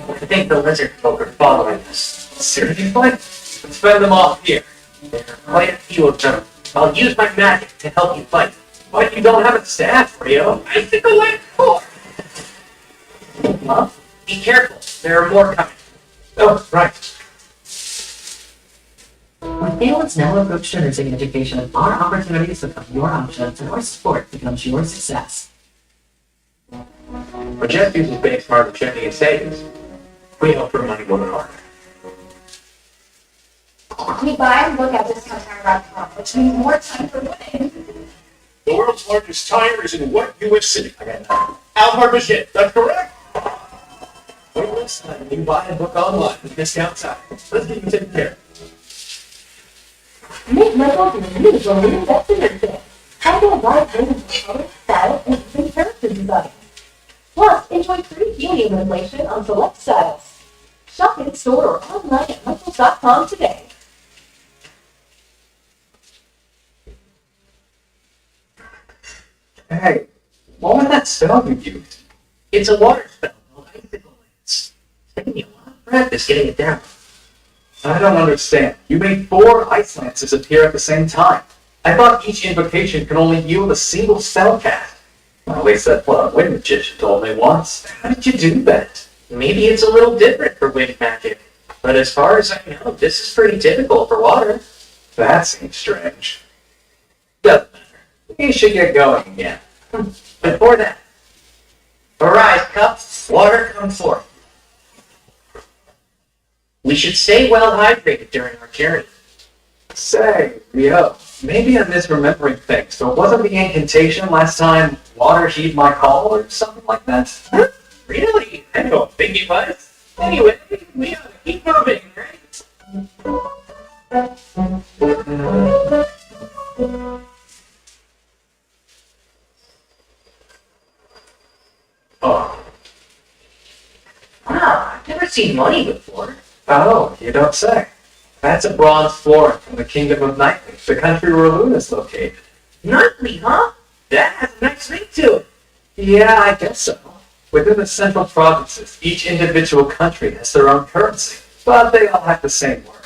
I think the lizard folk are following us. Seriously? Let's fend them off here. There are quite a few of them. I'll use my magic to help you fight. But you don't have a staff, Rio. I think I went for. Huh? Be careful. There are more coming. Oh, right. With Galen's now approach to nursing education, our opportunities become your options and our sport becomes your success. When Jeff uses Bank Smart for checking and savings, we hope for money will harder. We buy and look at discounttire.com, which means more time for winning. The world's largest tire is in what U.S. city? Alvar Vigit, that's correct. Wait less time when you buy and book online with Discount Tire. Let's get you taken care of. Make Michael's news when we invest in your kit. Try to avoid things color, style, and even character design. Plus, enjoy free helium inflation on select styles. Shop in store or online at michaels.com today. Hey, what was that spell you used? It's a water spell called Icicle Lance. It's taking me a lot of practice getting it down. I don't understand. You made 4 ice lances appear at the same time. I thought each invocation could only yield a single spell cast. Well, at least that's what a wind magician told me once. How did you do that? Maybe it's a little different for wind magic, but as far as I know, this is pretty typical for water. That seems strange. Doesn't matter. We should get going again. Before that, arise, cups, water come forth. We should stay well hydrated during our journey. Say, Rio, maybe I'm misremembering things, but wasn't the incantation last time water heed my call or something like that? Huh? Really? I don't think it was. Anyway, we ought to keep moving, right? Oh. Wow, I've never seen money before. Oh, you don't say. That's a bronze florin from the Kingdom of Nightly, the country where Luna's located. Nightly, huh? That has a nice ring to it. Yeah, I guess so. Within the central provinces, each individual country has their own currency, but they all have the same word.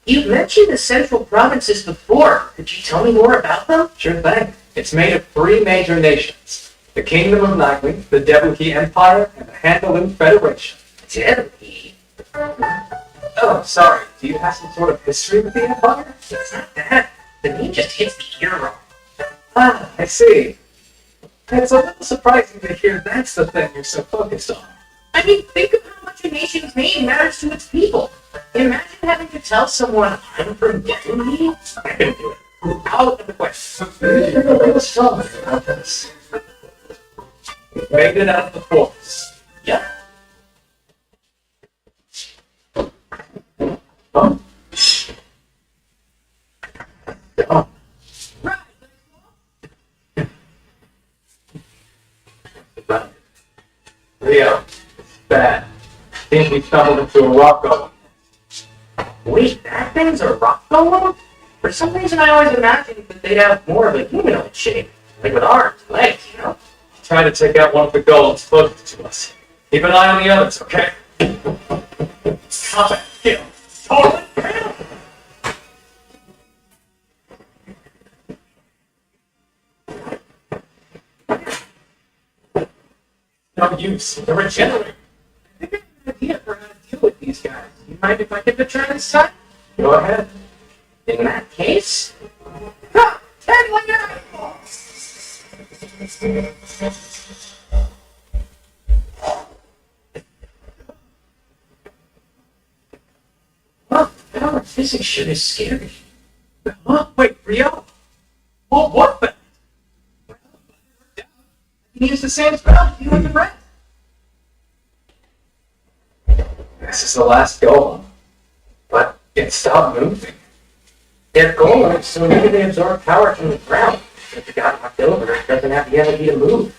You've mentioned the central provinces before. Could you tell me more about them? Sure thing. It's made of 3 major nations. The Kingdom of Nightly, the Debuhi Empire, and the Handaloon Federation. Debuhi? Oh, sorry. Do you have some sort of history with the Empire? It's not that. The name just hits the ear wrong. Ah, I see. It's a little surprising to hear that's the thing you're so focused on. I mean, think of how much a nation's name matters to its people. Imagine having to tell someone, I'm from Debuhi. I couldn't do it. Out of the question. Let's talk about this. We've made it out of the forest. Yep. Oh. Oh. Leo, it's bad. I think we stumbled into a rock golem. Wait, that thing's a rock golem? For some reason, I always imagined that they'd have more of a humanoid shape, like with arms, legs, you know? Try to take out one of the golems closest to us. Keep an eye on the others, okay? Combat, kill, totally kill! No use, they're regenerating. I think I have an idea for how to deal with these guys. You mind if I give it a try this time? Go ahead. In that case... Ha! 10 layer! Huh, power physics shit is scary. Huh? Wait, Rio? Well, what the? You use the same spell to deal with the red. This is the last golem. But it stopped moving. They're golems, so maybe they absorb power from the ground. If it got knocked over, it doesn't have the energy to move.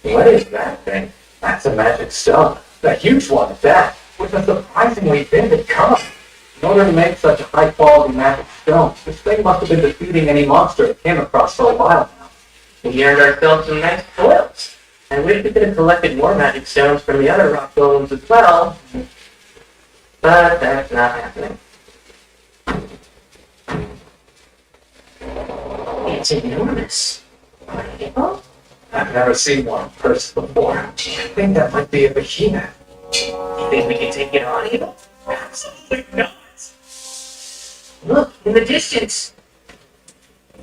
What is that thing? That's a magic stone. A huge one at that, with a surprisingly vivid color. In order to make such a high-quality magic stone, this thing must have been defeating any monster it came across for a while now. We earned ourselves some nice spoils. I wish we could have collected more magic stones from the other rock golems as well. But that's not happening. It's enormous. Oh, I've never seen one in person before. I think that might be a behemoth. you think we can take it on, Eva? Absolutely not. Look, in the distance.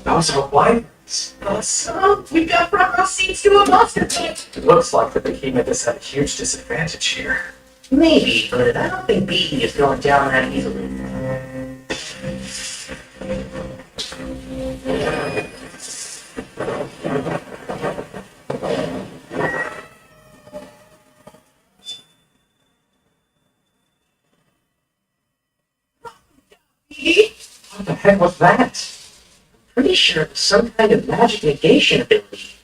Those are wyverns. Awesome! We've got front row seats to a monster fight! It looks like the behemoth is at a huge disadvantage here. Maybe, but I don't think Beefy is going down that easily. What the heck was that? Pretty sure it was some kind of magic negation ability.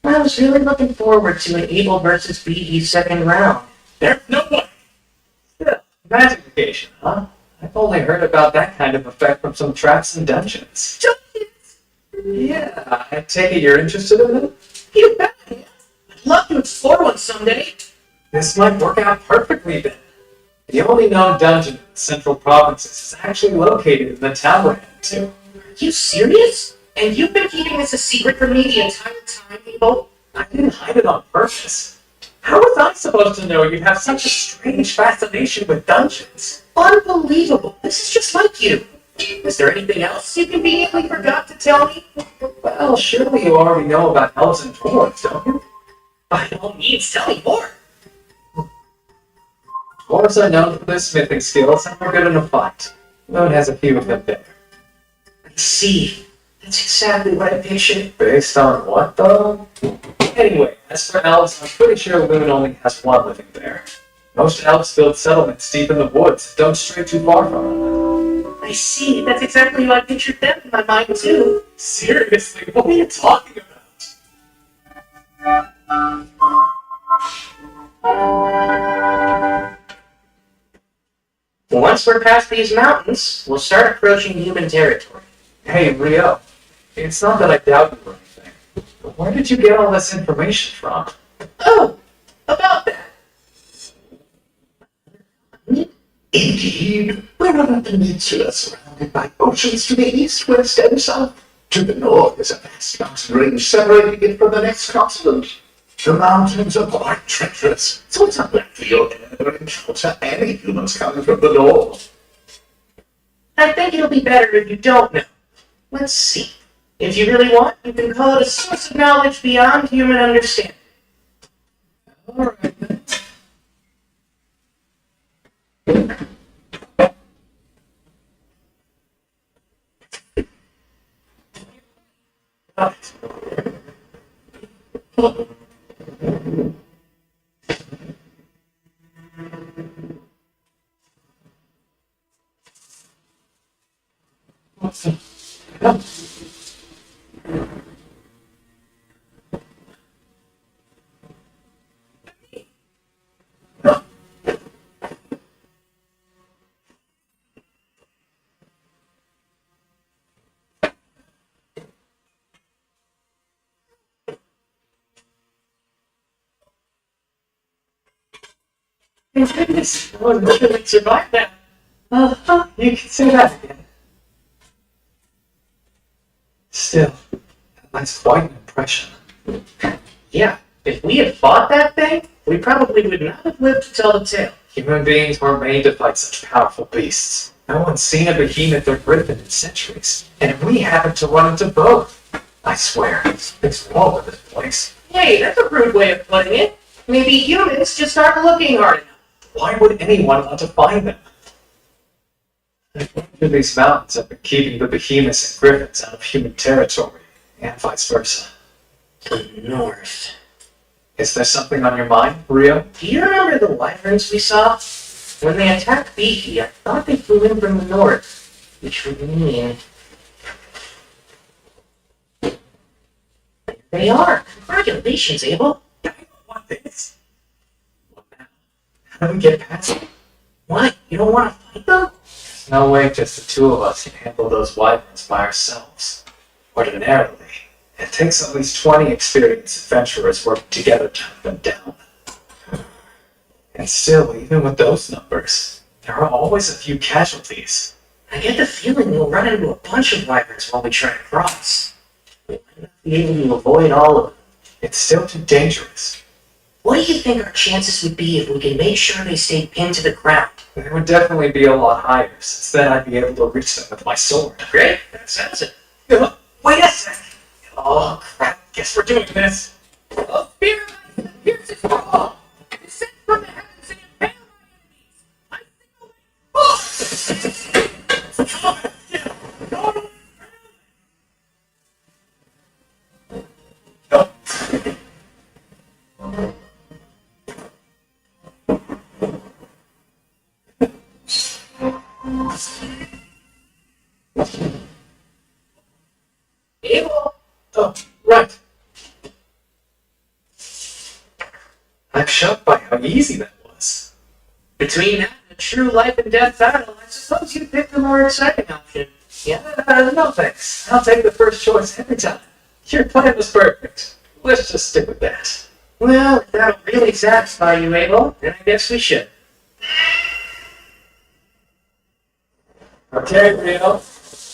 I was really looking forward to an Evil versus BE second round. There's no way! Still, magic negation, huh? I've only heard about that kind of effect from some traps and dungeons. Yeah, I take it you're interested in it? You bet! I'd love to explore one someday. This might work out perfectly then. The only known dungeon in the Central Provinces is actually located in the town we're heading to. Are you serious? And you've been keeping this a secret from me the entire time, Evil? I didn't hide it on purpose. How was I supposed to know you have such a strange fascination with dungeons? Unbelievable. This is just like you. Is there anything else you conveniently forgot to tell me? Well, surely you already know about elves and dwarves, don't you? By all means, tell me more. Dwarves are known for their smithing skills and are good in a fight. Moon has a few of them there. I see. That's exactly what I pictured. Based on what, though? Anyway, as for elves, I'm pretty sure Moon only has one living there. Most elves build settlements deep in the woods, don't stray too far from them. I see. That's exactly how I pictured them in my mind, too. Seriously, what are you talking about? Once we're past these mountains, we'll start approaching human territory. Hey, Rio. It's not that I doubt you or anything, but where did you get all this information from? Oh, about that. Indeed, we're on a peninsula surrounded by oceans to the east, west, and south. To the north is a vast mountain range separating it from the next continent. The mountains are quite treacherous, so it's unlikely you'll ever encounter any humans coming from the north. I think it'll be better if you don't know. Let's see. If you really want, you can call it a source of knowledge beyond human understanding. Alright then. Thank goodness, I wasn't sure we'd survive that. You can say that again. Still, that's quite an impression. Yeah, if we had fought that thing, we probably would not have lived to tell the tale. Human beings weren't made to fight such powerful beasts. No one's seen a behemoth or griffin in centuries, and we happened to run into both. I swear, it's wrong with this place. Hey, that's a rude way of putting it. Maybe humans just aren't looking hard enough. Why would anyone want to find them? These mountains have been keeping the behemoths and griffins out of human territory, and vice versa. The north. Is there something on your mind, Rio? Do you remember the wyverns we saw? When they attacked Beefy, I thought they flew in from the north, which would mean... There they are! Congratulations, Abel! I want this. What now? How do we get past them? What? You don't want to fight them? There's no way just the two of us can handle those wyverns by ourselves. Ordinarily, it takes at least 20 experienced adventurers working together to hunt them down. And still, even with those numbers, there are always a few casualties. I get the feeling we'll run into a bunch of wyverns while we try to cross. We might not be able to avoid all of them. It's still too dangerous. What do you think our chances would be if we can make sure they stay pinned to the ground? They would definitely be a lot higher, since then I'd be able to reach them with my sword. Great, that sounds it. Wait a sec! Oh, crap. Guess we're doing this. Oh, fear my pierces for all. Descend from the heavens and impale my enemies. I single oh! Evil? Oh, right. I'm shocked by how easy that was. Between that and a true life and death battle, I suppose you picked the more exciting option. Yeah, no thanks. I'll take the first choice every time. Your plan was perfect. Let's just stick with that. Well, if that'll really satisfy you, Abel, then I guess we should. Okay, Rio.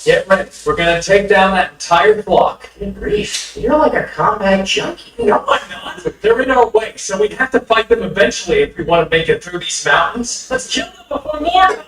Get ready. We're gonna take down that entire block. Good grief. You're like a combat junkie. No, I'm not. They're in our way, so we have to fight them eventually if we want to make it through these mountains. Let's kill them before more.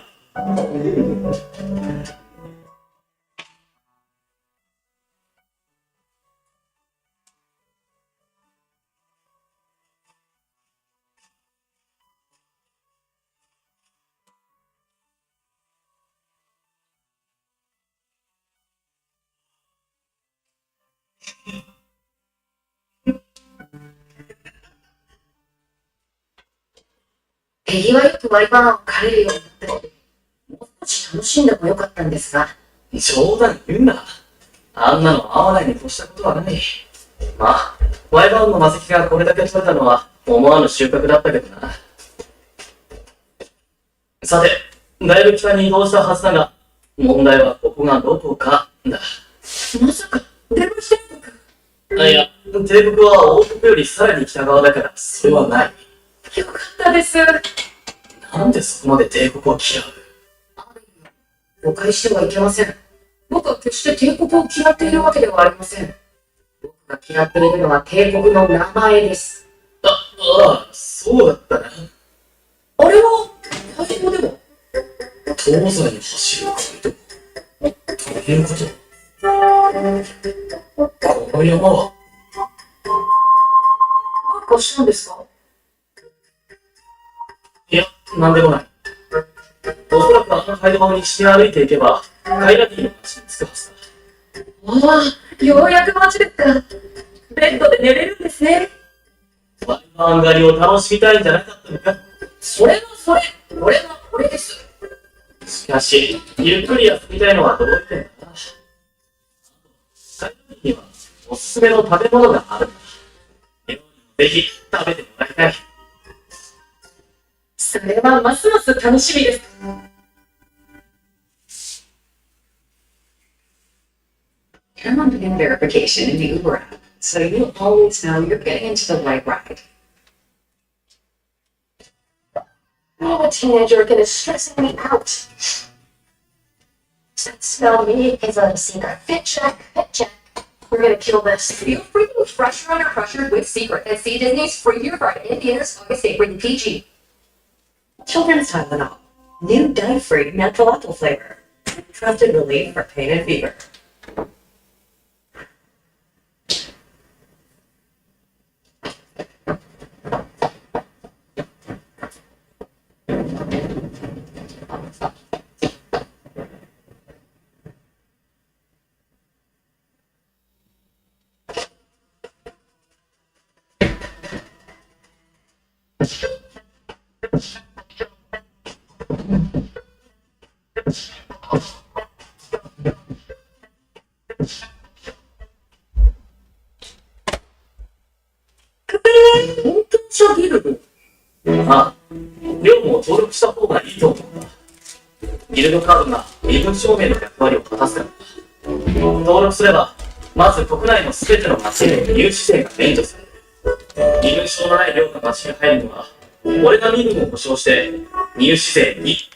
手際よくワイパンを借りるようになって、もう少し楽しんでもよかったんですが。冗談言うな。あんなの合わないに越したことはない。まあ、ワイバーンの魔石がこれだけ取れたのは思わぬ収穫だったけどな。さて、だいぶ北に移動したはずだが、問題はここがどこかだ。まさか、出ましたいや、帝国は王国よりさらに北側だから、それはない。よかったです。なんでそこまで帝国を嫌う？誤解してはいけません。僕は決して帝国を嫌っているわけではありません。僕が嫌っているのは帝国の名前です。ああ、そうだったな。あれは、英語でも東西に走る街道。ということ。この山は。何かしたんですか？いや、なんでもない。おそらくあの街道にして歩いていけば、カイラティの街に着くはずだ。ああ、ようやく街ですか。ベッドで寝れるんですね。ワイバーン狩りを楽しみたいんじゃなかったのか。それはそれ、これはこれです。しかし、ゆっくり休みたいのはどう言ってんだな。カイラティにはおすすめの食べ物があるんだ。ぜひ食べてもらいたい。それはますます楽しみです。Turn on pin verification in the Uber app, so you always know you're getting into the right ride. I'm a teenager and it's stressing me out. That smell me is a secret. Fit check, fit check. We're gonna kill this. Feel free to refresh your crusher with Secret and see Disney's free year for Indiana's August 8 rated PG. Children's Tylenol. New dye-free natural apple flavor. Trusted relief for pain and fever.ああ、量も登録した方がいいと思うんだ。ギルドカードが身分証明の役割を果たすからだ。登録すれば、まず国内の全ての町への入試税が免除される。身分証のない量が町に入るのは、俺が身分を保証して入試税2。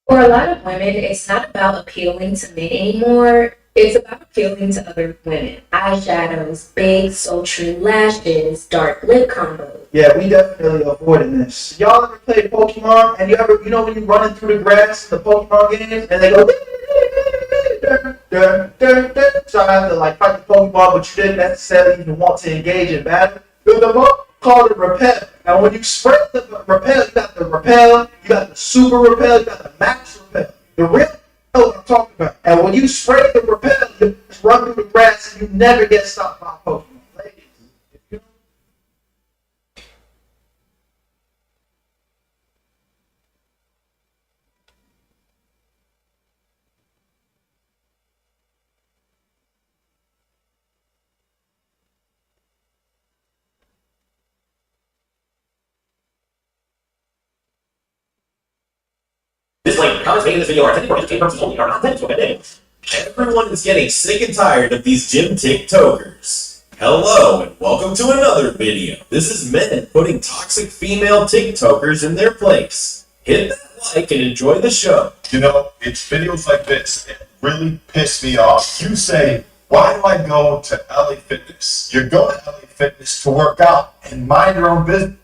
For a lot of women, it's not about appealing to men anymore. It's about appealing to other women. Eyeshadows, big, sultry lashes, dark lip combos. Yeah, we definitely avoided this. Y'all ever played Pokemon? And you know when you're running through the grass in the Pokemon games, and they go, so I have to like fight the Pokemon, but you didn't necessarily even want to engage in battle. The Pokemon called it repel. Now when you spray the repel, you got the repel, you got the super repel, you got the max repel. The real repel I'm talking about. And when you spray the repel, you just run through the grass and you never get stopped by Pokemon. Disclaimer, comments made in this video are intended for entertainment purposes only and are not intended to offend anyone. Everyone is getting sick and tired of these gym TikTokers. Hello, and welcome to another video. This is men putting toxic female TikTokers in their place. Hit that like and enjoy the show. You know, it's videos like this that really piss me off. You say, why do I go to LA Fitness? You're going to LA Fitness to work out and mind your own business.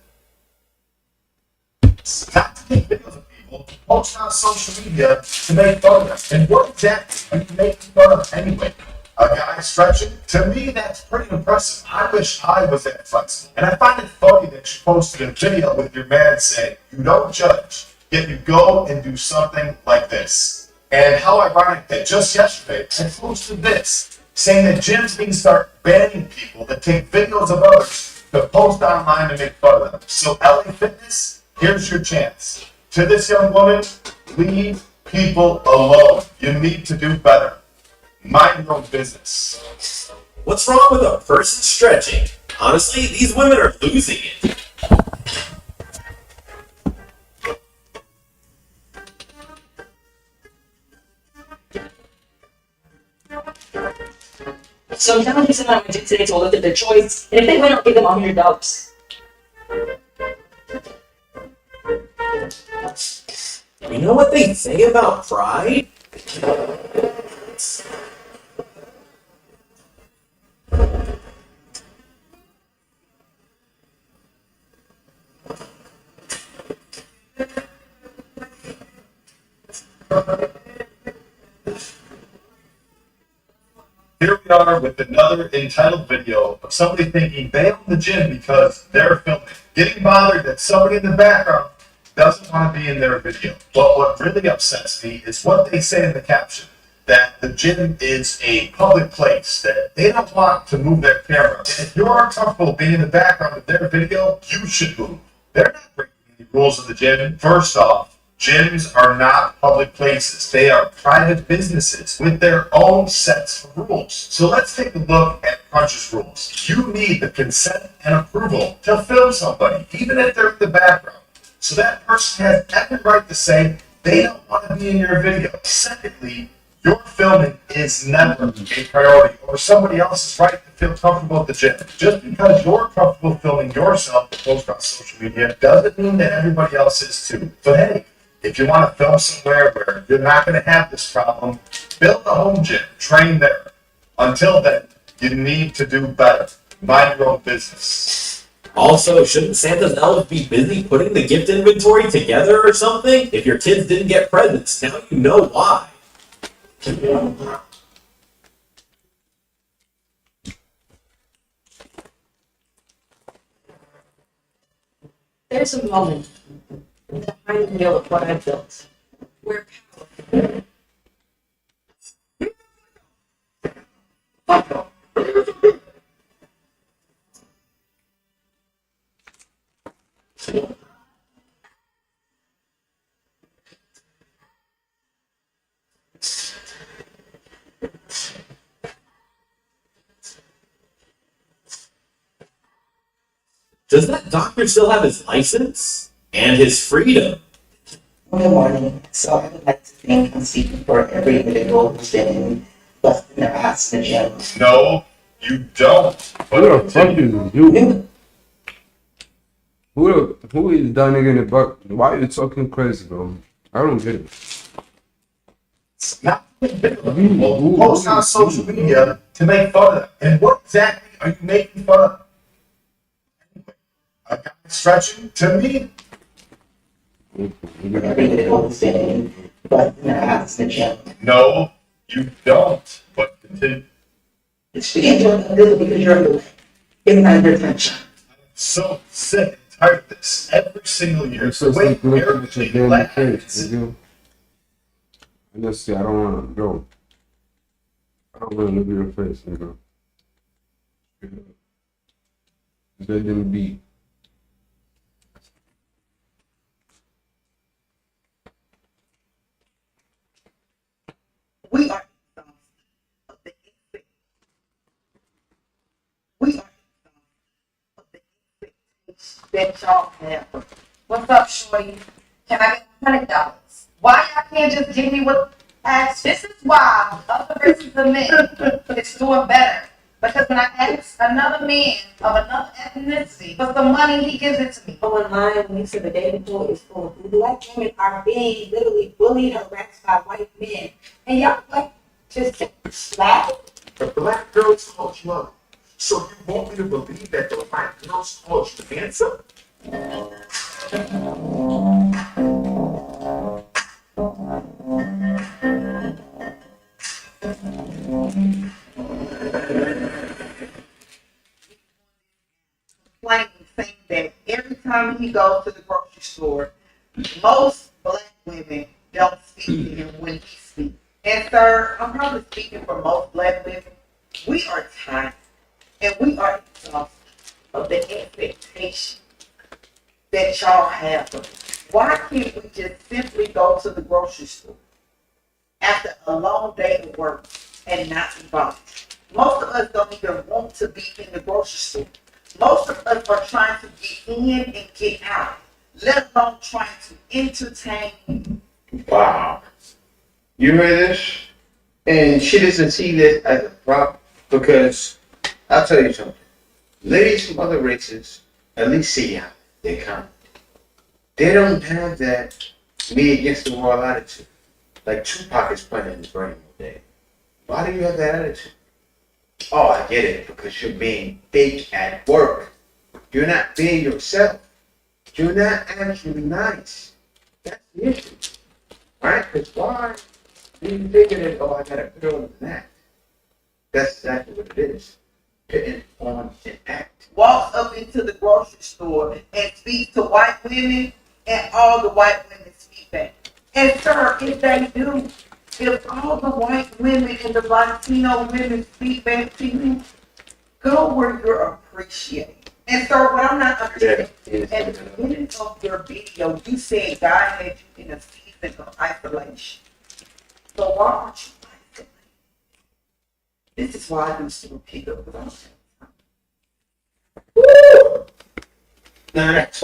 Not to take videos of people, post on social media to make fun of them. And what exactly are you making fun of anyway? A guy stretching? To me, that's pretty impressive. I wish I was that flexible. And I find it funny that you posted a video with your man saying, you don't judge, yet you go and do something like this. And how ironic that just yesterday I posted this, saying that gyms need to start banning people that take videos of others to post online and make fun of them. So LA Fitness, here's your chance. To this young woman, leave people alone. You need to do better. Mind your own business. What's wrong with a person stretching? Honestly, these women are losing it. So I'm telling you someone I did today to look at their choice, and if they win, I'll give them $100. You know what they say about pride? Here we are with another entitled video of somebody thinking they own the gym because they're filming. Getting bothered that somebody in the background doesn't want to be in their video. But what really upsets me is what they say in the caption, that the gym is a public place, that they don't want to move their camera. And if you're uncomfortable being in the background of their video, you should move. They're not breaking any rules of the gym. First off, gyms are not public places. They are private businesses with their own sets of rules. So let's take a look at Crunch's rules. You need the consent and approval to film somebody, even if they're in the background. So that person has every right to say they don't want to be in your video. Secondly, your filming is never a priority over somebody else's right to feel comfortable at the gym. Just because you're comfortable filming yourself to post on social media doesn't mean that everybody else is too. But hey, if you want to film somewhere where you're not going to have this problem, build a home gym, train there. Until then, you need to do better. Mind your own business. Also, shouldn't Santa's elves be busy putting the gift inventory together or something? If your kids didn't get presents, now you know why. There's a moment behind the wheel of what I built, where Does that doctor still have his license? And his freedom? Good morning. So I would like to thank and speak for every individual who's been busting their ass in the gym. No, you don't. Who the fuck is you? Who is that nigga in the back? Why are you talking crazy, bro? I don't get it. not people post on social media to make fun of them. And what exactly are you making fun of? A guy stretching to me? No, you don't. But continue. It's beginning to look good because you're underway. It's not your attention. So sick and tired of this every single year. It's just Wait, like Eric, looking at your damn kids, nigga. I just say I don't want to go. I don't want to look at your face, nigga. Just let them be. We are that y'all have. What's up, shorty? Can I get $100? Why y'all can't just give me what I asked? This is why other races of men is doing better. Because when I ask another man of another ethnicity for some money, he gives it to me. Go online and you said the dating pool is full. Black women are being literally bullied, harassed by white men. And y'all like just slap? The black girls called you up. So you want me to believe that the white girls called you handsome? Complaining, saying that every time he goes to the grocery store, most black women don't speak to him when he speaks. And sir, I'm probably speaking for most black women. We are tired and we are exhausted of the expectation that y'all have of us. Why can't we just simply go to the grocery store after a long day of work and not be bothered? Most of us don't even want to be in the grocery store. Most of us are trying to get in and get out, let alone trying to entertain. Wow. You hear this? And she doesn't see this as a problem because I'll tell you something. Ladies from other races at least see how they come. They don't have that me against the world attitude. Like Tupac is playing in his brain all day. Why do you have that attitude? Oh, I get it, because you're being fake at work. You're not being yourself. You're not actually nice. That's the issue. Right? Because why do you think that, oh, I gotta put on an act? That's exactly what it is. Putting on an act. Walks up into the grocery store and speaks to white women, and all the white women speak back. And sir, if they do, if all the white women and the Latino women speak back to you, go where you're appreciated. And sir, what I'm not understanding, at the beginning of your video, you said God had you in a season of isolation. So why aren't you isolated? This is why I do still pick up without Woo! Now that's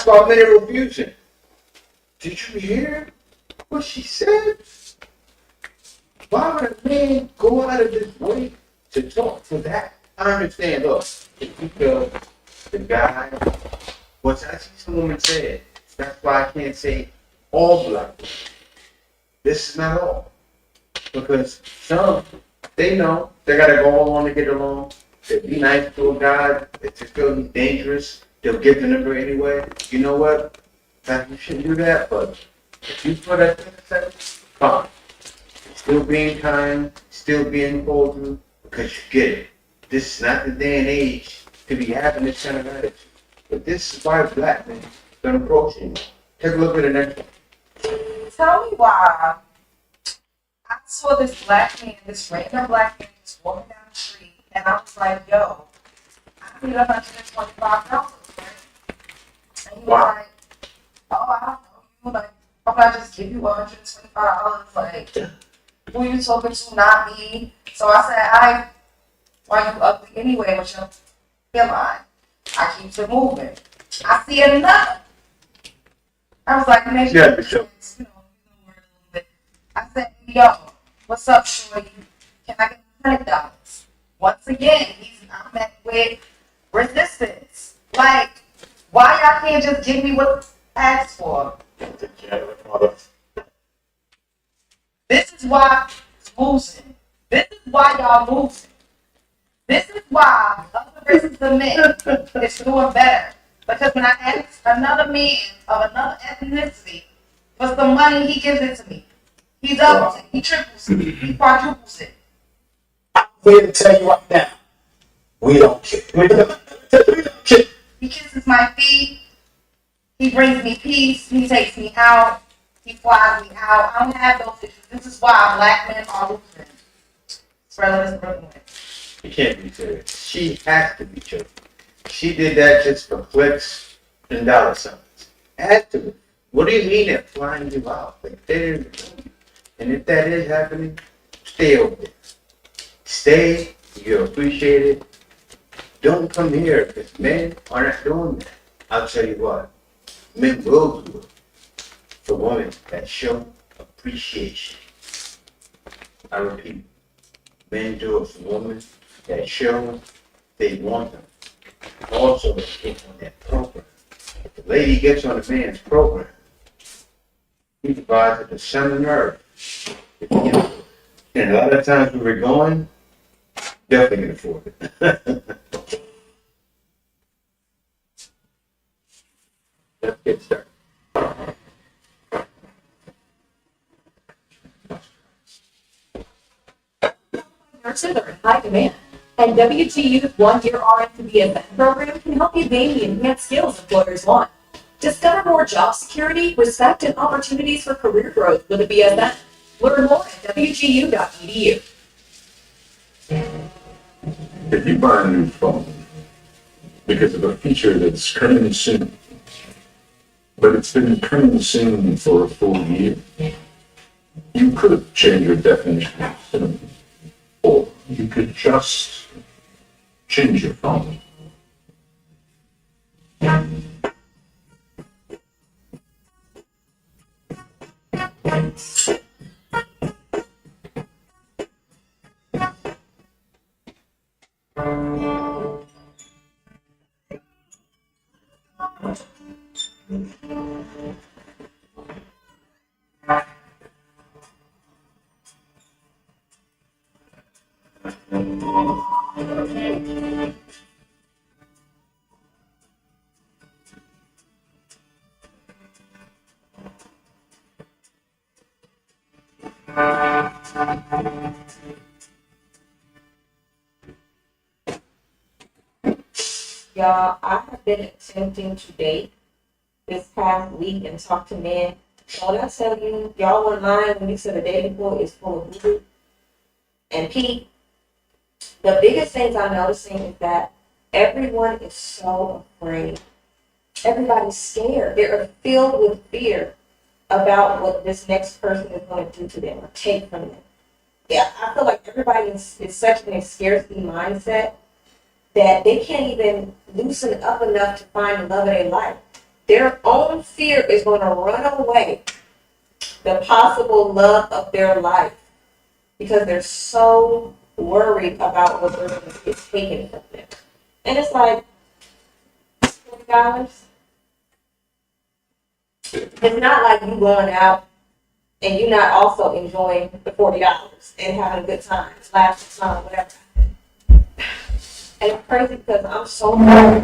why men are refusing. Did you hear what she said? Why would a man go out of his way to talk to that? I understand. Look, if you feel the guy, what I see some woman said, that's why I can't say all black women. This is not all. Because some, they know they gotta go along to get along. They'll be nice to a guy. If they feel he's dangerous, they'll give the number anyway. You know what? You shouldn't do that, but if you put that thing, fine. Still being kind, still being cordial, because you get it. This is not the day and age to be having this kind of attitude. But this is why black men are approaching you. Take a look at the next one. Tell me why I saw this black man, this random black man just walking down the street, and I was like, yo, I need $125, right? And he was like, oh, I don't know you, like, I'm gonna just give you $125, like, who you talking to, not me. So I said, why you ugly anyway with your line? I keep it moving. I see another. I was like, make sure you know, word a little bit. I said, yo, what's up, shorty? Can I get $100? Once again, I met with resistance. Like, why y'all can't just give me what I asked for? This is is why it's losing. This is why y'all losing. This is why other races of men is doing better. Because when I ask another man of another ethnicity for some money, he gives it to me. He doubles it, he triples it, he quadruples it. I'm here to tell you right now, we don't care. We don't care. He kisses my feet. He brings me peace. He takes me out. He flies me out. I don't have those issues. This is why black men are losing. It's relevant Brooklyn. You can't be serious. She has to be joking. She did that just for clicks and dollar signs. Has to be. What do you mean they're flying you out? Like, they're in the movie. And if that is happening, stay over there. Stay. You'll appreciate it. Don't come here because men are not doing that. I'll tell you what. Men will do it for women that show appreciation. I repeat. Men do it for women that show they want them. Also, they get on that program. If the lady gets on the man's program, he provides her the sun and earth. And a lot of times we were going, definitely can afford it. Let's get started. Nurses are in high demand, and WGU's one-year RN to be event program can help you gain the enhanced skills employers want. Discover more job security, respect, and opportunities for career growth with a BSN. Learn more at wgu.edu. If you buy a new phone because of a feature that's coming soon, but it's been coming soon for a full year, you could change your definition of cinema. Or you could just change your phone. Y'all, I have been attempting to date this past week and talk to men. So when I tell you, y'all were lying when you said the dating pool is full of blue and pee. The biggest things I'm noticing is that everyone is so afraid. Everybody's scared. They're filled with fear about what this next person is going to do to them or take from them. Yeah, I feel like everybody is such in a scarcity mindset that they can't even loosen up enough to find the love of their life. Their own fear is going to run away the possible love of their life because they're so worried about what they're going to get taken from them. And it's like, $40. It's not like you going out and you're not also enjoying the $40 and having a good time, laughing, smiling, whatever. And it's crazy because I'm so like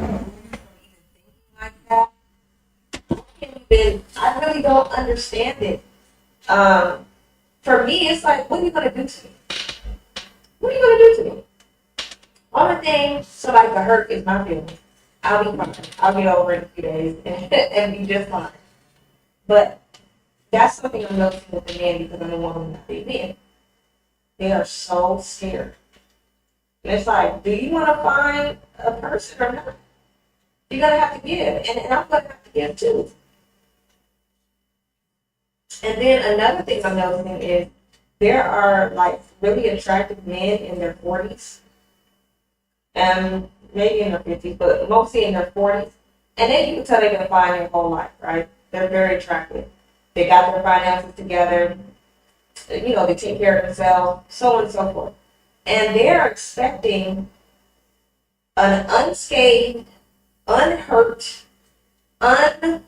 that. I really don't understand it. For me, it's like, what are you gonna do to me? What are you gonna do to me? Only thing somebody can hurt is my feelings. I'll be fine. I'll get over it in a few days and be just fine. But that's something I'm noticing with the men because I'm the woman that they men. They are so scared. And it's like, do you want to find a person or not? You're going to have to give. And I'm going to have to give too. And then another thing I'm noticing is there are like really attractive men in their 40s. And maybe in their 50s, but mostly in their 40s. And then you can tell they've been fine their whole life, right? They're very attractive. They got their finances together. You know, they take care of themselves, so on and so forth. And they're expecting an unscathed, unhurt, a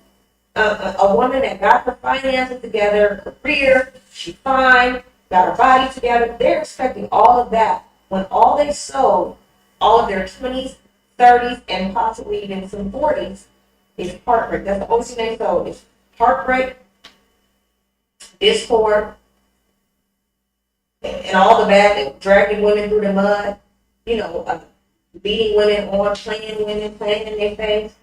woman that got her finances together, career, she's fine, got our body together. They're expecting all of that when all they sold, all of their 20s, 30s, and possibly even some 40s is heartbreak. That's the only thing they sold is heartbreak, discord, and all the bad, dragging women through the mud, beating women on, playing women, playing in their face,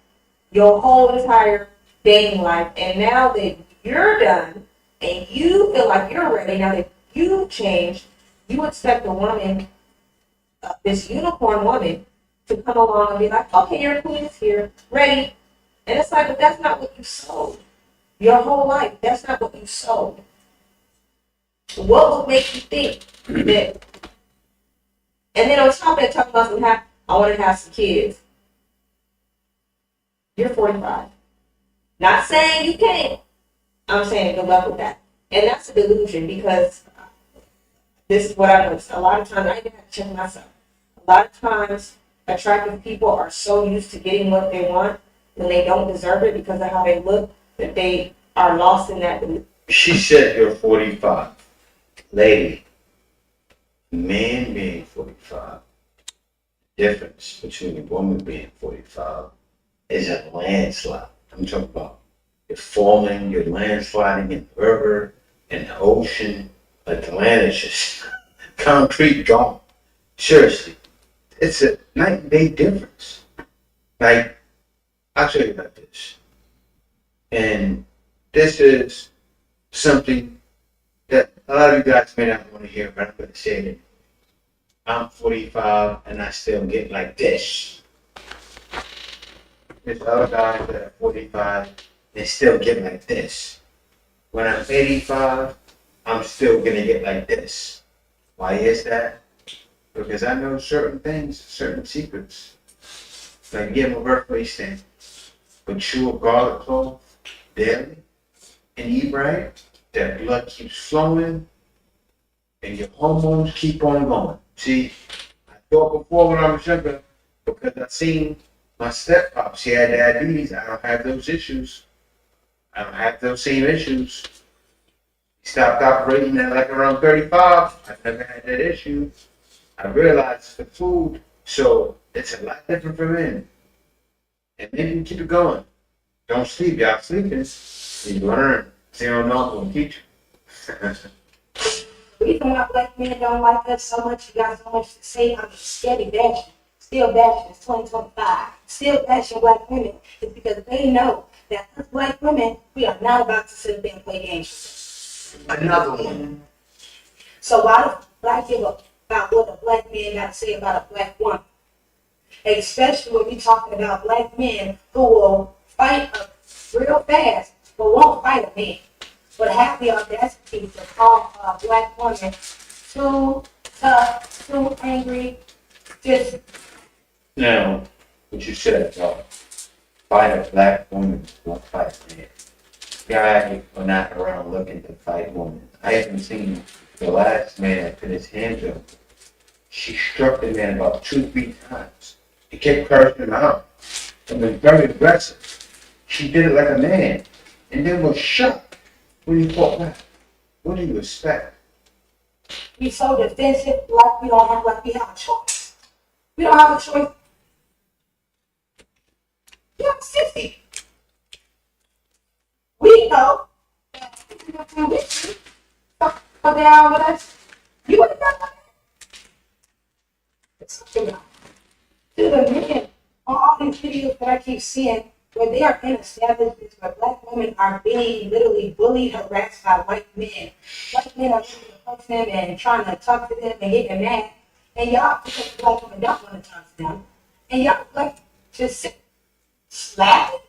your whole entire dating life. And now that you're done and you feel like you're ready, now that you've changed, you expect a woman, this unicorn woman, to come along and be like, okay, your queen is here, ready. And it's like, but that's not what you sold. Your whole life, that's not what you sold. What would make you think that? And then on top of that, talking about I want to have some kids. You're 45. Not saying you can't. I'm saying good luck with that. And that's a delusion because this is what I noticed. A lot of times, I even have to check myself. A lot of times, attractive people are so used to getting what they want when they don't deserve it because of how they look that they are lost in that delusion. She said you're 45. Lady, man being 45, the difference between a woman being 45 is a landslide. I'm talking about you're falling, you're landsliding in the river, in the ocean, like the land is just concrete gone. Seriously, it's a night and day difference. Like, I'll tell you about this. And this is something that a lot of you guys may not want to hear, but I'm going to say it. I'm 45 and I still get like this. There's other guys that are 45, they still get like this. When I'm 85, I'm still going to get like this. Why is that? Because I know certain things, certain secrets. Like get my birthday stamp, but chew a garlic clove daily and eat right. That blood keeps flowing and your hormones keep on going. See, I thought before when I was younger, because I seen my step-pop, she had diabetes, I don't have those issues. I don't have those same issues. He stopped operating at like around 35. I never had that issue. I realized it's the food, so it's a lot different for men. And then you keep it going. Don't sleep, y'all sleeping. You learn. Zero not gonna teach you. The reason why black men don't like us so much, you got so much to say, I'm steady bashing, still bashing, it's 2025, still bashing black women, is because they know that us black women, we are not about to sit there and play games. Another one. So why do I give up about what a black man got to say about a black woman? Especially when we're talking about black men who will fight us real fast, but won't fight a man. But have the audacity to call a black woman too tough, too angry, just. Now, what you said about fight a black woman, won't fight a man. Guys are not around looking to fight women. I haven't seen the last man that put his hands up. She struck the man about 2-3 times. He kept cursing him out. It was very aggressive. She did it like a man. And then was shocked when he fought back. What do you expect? We so defensive, like we have a choice. We don't have a choice. You're 60. We know that if you're not with you, go down with us. You would have done that. It's something else. To the men on all these videos that I keep seeing, where they are in establishments where black women are being literally bullied, harassed by white men. White men are trying to punch them and trying to talk to them and get them mad. And y'all, because black women don't want to talk to them, and y'all like just sit, slap it.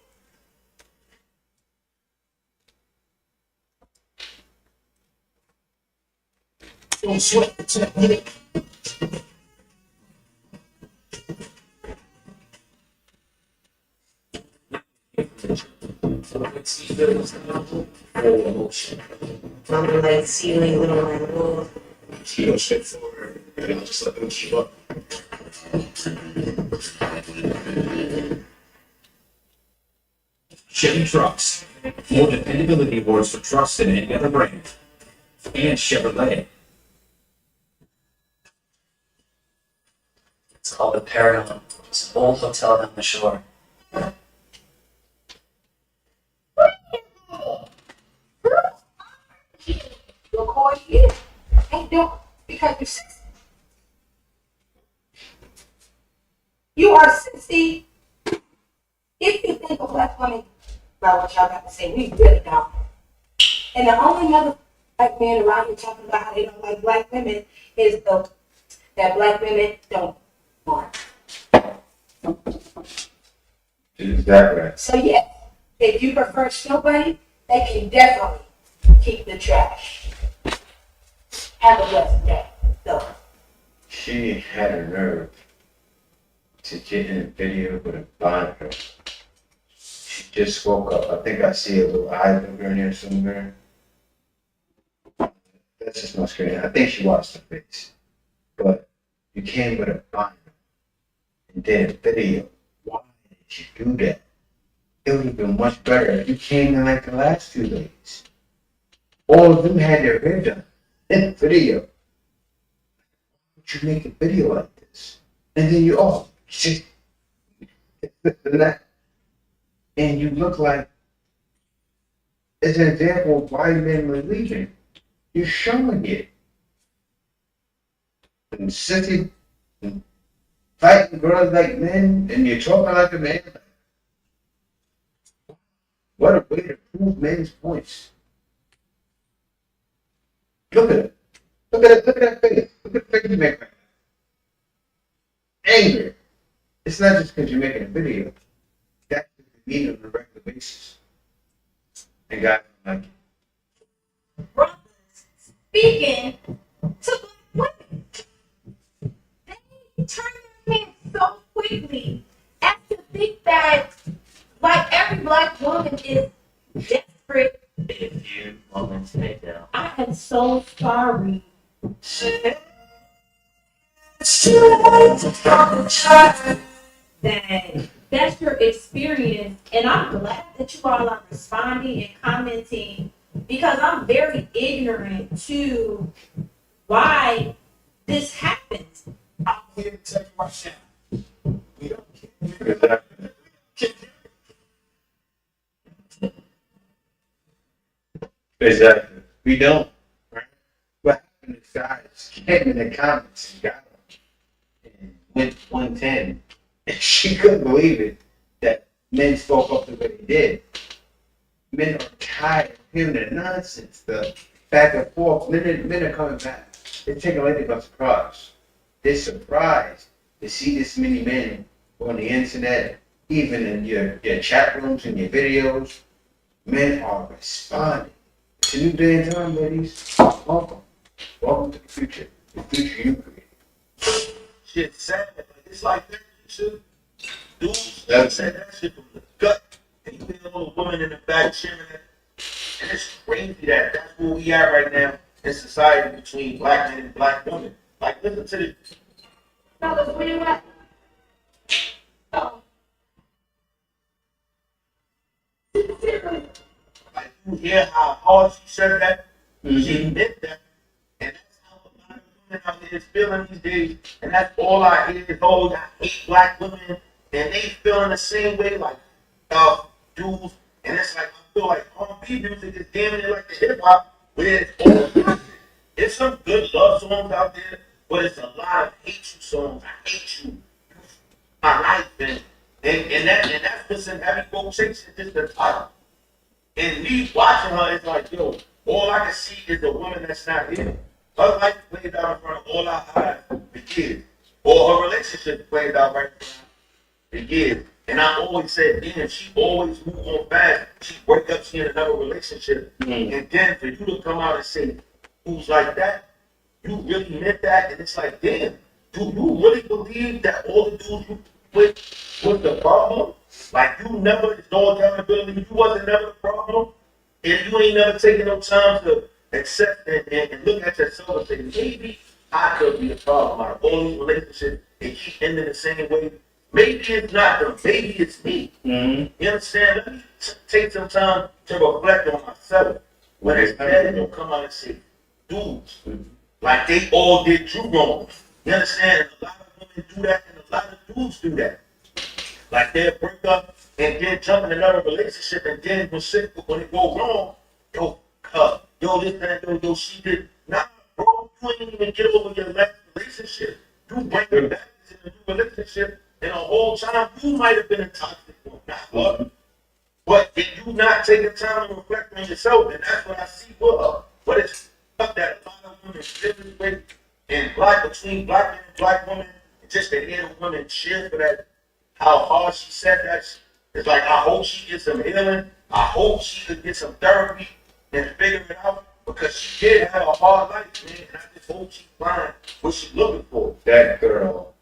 Don't sweat the technique. Something like ceiling, little man, little. You know, shit for her. And I'll just let them keep up. Chevy Trucks. More dependability awards for trucks than any other brand. And Chevrolet. It's called the Paragon. It's an old hotel down the shore. You'll call you. Ain't doing because you're 60. You are 60. If you think of black women about what y'all got to say, we really don't. And the only other black man around here talking about how they don't like black women is that black women don't want. Exactly right. So yeah, if you prefer nobody, they can definitely keep the trash. Have a blessed day. So. She had a nerve to get in a video with a binder. She just woke up. I think I see a little eye booger in there somewhere. That's just my screen. I think she watched the face. But you came with a binder and did a video. Why did you do that? It would have been much better if you came in like the last 2 days. All of them had their hair done in video. Would you make a video like this? And then you shit. And you look like, it's an example of why men were leaving. You're showing it. And sitting and fighting girls like men, and you're talking like a man. What a way to prove men's points. Look at it. Look at it. Look at that face. Look at the face you make right now. Anger. It's not just because you're making a video. That's what you need on a regular basis. And guys like it. Brothers speaking to black women. They turn their heads so quickly as to think that like every black woman is desperate. If you woman stay down. I am so sorry. That's your experience, and I'm glad that you all are responding and commenting because I'm very ignorant to why this happens. I'm here to tell you right now. We don't care. Exactly. We don't. Right? What happened is guys came in the comments and got them and went 110. And she couldn't believe it that men spoke up the way they did. Men are tired of hearing the nonsense, the back and forth. Men are coming back. They're taking everything by surprise. They're surprised to see this many men on the internet, even in your chat rooms and your videos. Men are responding. It's a new day and time, ladies. Welcome. Welcome to the future. The future you create. Shit sad. It's like that shit. Dudes that said that shit from the gut. And you hear a little woman in the back cheering it. And it's crazy that that's where we are right now in society between black men and black women. Like, listen to this. Fellas, where you at? Oh. Like, you hear how hard she said that? She meant that. And that's how a lot of women out here is feeling these days. And that's all I hear is, oh, I hate black women. And they feeling the same way, like, dudes. And it's like, I feel like R&B music is damn near like the hip hop, where it's all music. There's some good love songs out there, but it's a lot of hate you songs. I hate you. My life, and that's what's in heavy rotation, just the title. And me watching her, it's like, yo, all I can see is the woman that's not here. Her life played out in front of all our eyes, the kids. Or her relationship played out right in front of the kids. And I always said, damn, she always move on fast. She wake up, she in another relationship. And then for you to come out and say, who's like that? You really meant that? And it's like, damn, do you really believe that all the dudes you with was the problem? Like, you never, it's no accountability, you wasn't never the problem? And you ain't never taken no time to accept and look at yourself and say, maybe I could be the problem out of all these relationships and keep ending the same way. Maybe it's not them, maybe it's me. You understand? Let me take some time to reflect on myself. When it's bad, they'll come out and say, dudes, like they all did you wrong. You understand? And a lot of women do that, and a lot of dudes do that. Like they'll break up and then jump in another relationship and then when it go wrong, yo, this man, yo, she did. Nah, bro, you ain't even get over your last relationship. You bring her back into a new relationship, and the whole time you might have been a toxic one, not her. But if you not taking time to reflect on yourself, and that's what I see with her. But it's stuff that a lot of women live with, and between black men and black women, just to hear the women cheer for that, how hard she said that. It's like, I hope she gets some healing. I hope she could get some therapy and figure it out, because she did have a hard life, man, and I just hope she finds what she's looking for. That girl.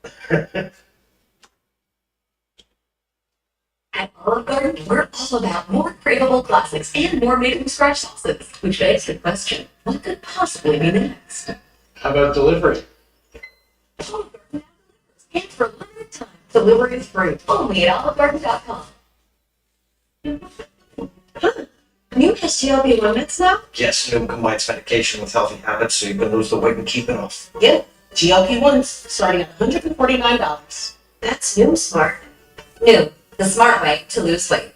At Olive Garden, we're all about more craveable classics and more made-from-scratch sauces, which begs the question, what could possibly be next? How about delivery? Olive Garden now delivers, and for a limited time, delivery is free, only at olivegarden.com. New GLP-1 meds now? Yes, Noom combines medication with healthy habits so you can lose the weight and keep it off. Yep, GLP-1s starting at $149. That's Noom Smart. Noom, the smart way to lose weight.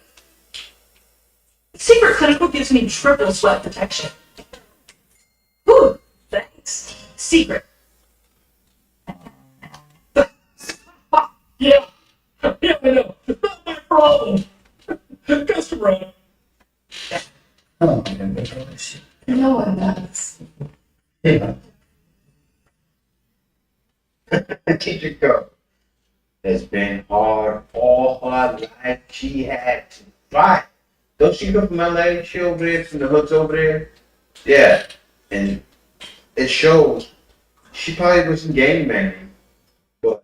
Secret Clinical gives me triple sweat protection. Whew, thanks. Secret. Yeah, I know. It's not my problem. Customer. No one does. Yeah. Teacher go. It's been hard all her life. She had to fight. Don't she come from LA? She over there from the hoods over there? Yeah. And it shows she probably was in gang banging, but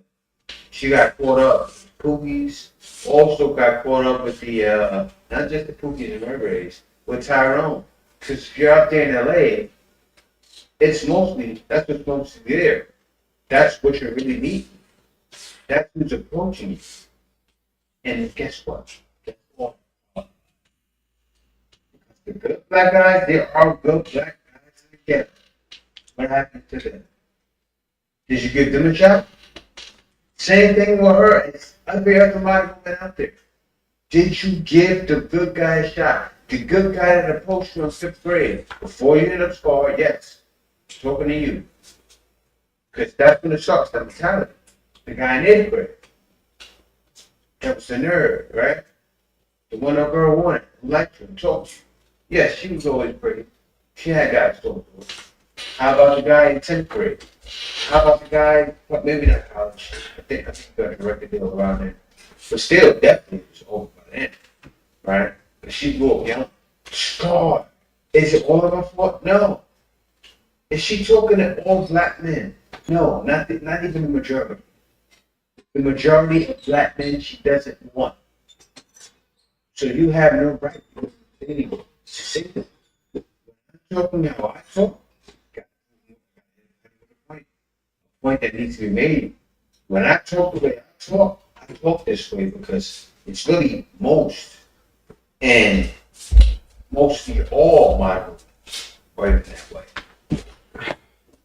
she got caught up with Pookies. Also got caught up with the not just the Pookies and Mergraves, with Tyrone. Because if you're out there in LA, it's mostly, that's what's mostly there. That's what you're really meeting. That's who's approaching you. And guess what? Guess what? The good black guys, there are good black guys together. What happened to them? Did you give them a shot? Same thing with her. It's every other white woman out there. Did you give the good guy a shot? The good guy that approached you in 5th grade before you ended up scarred, yes. Talking to you. Because that's when it sucks, that mentality. The guy in 8th grade. That was the nerd, right? The one that girl wanted, who liked you and talked to you. Yes, she was always pretty. She had guys talk to her. How about the guy in 10th grade? How about the guy, well, maybe not college. I think he got a record deal around there. But still, definitely it was over by then, right? Because she grew up young. Scarred. Is it all of her fault? No. Is she talking to all black men? No, not even the majority. The majority of black men she doesn't want. So you have no right to say that. I'm talking how I talk. Point that needs to be made. When I talk the way I talk this way because it's really most and mostly all my work that way.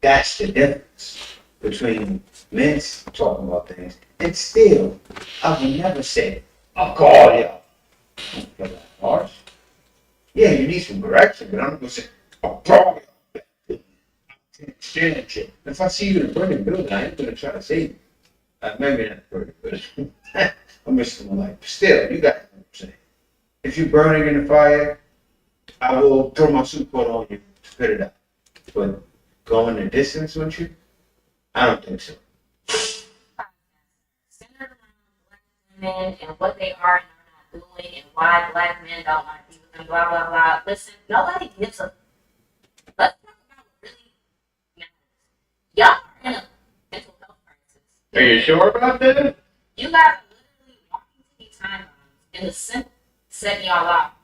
That's the difference between men talking about things and still I would never say, I'll call you. Harsh. Yeah, you need some correction, but I'm not gonna say, I'll call you. Exchange it. If I see you in a burning building, I ain't gonna try to save you. Maybe not burning, but I'm risking my life. Still, you got what I'm saying. If you're burning in the fire, I will throw my suit coat on you to spit it out. But going the distance with you, I don't think so. Centered around black women and what they are and are not doing and why black men don't want to be with them, blah, blah, blah. Listen, nobody gives a. Let's talk about what really matters. Y'all are in a mental health crisis. Are you sure about that? You guys are literally walking to these timelines in the simple setting y'all up.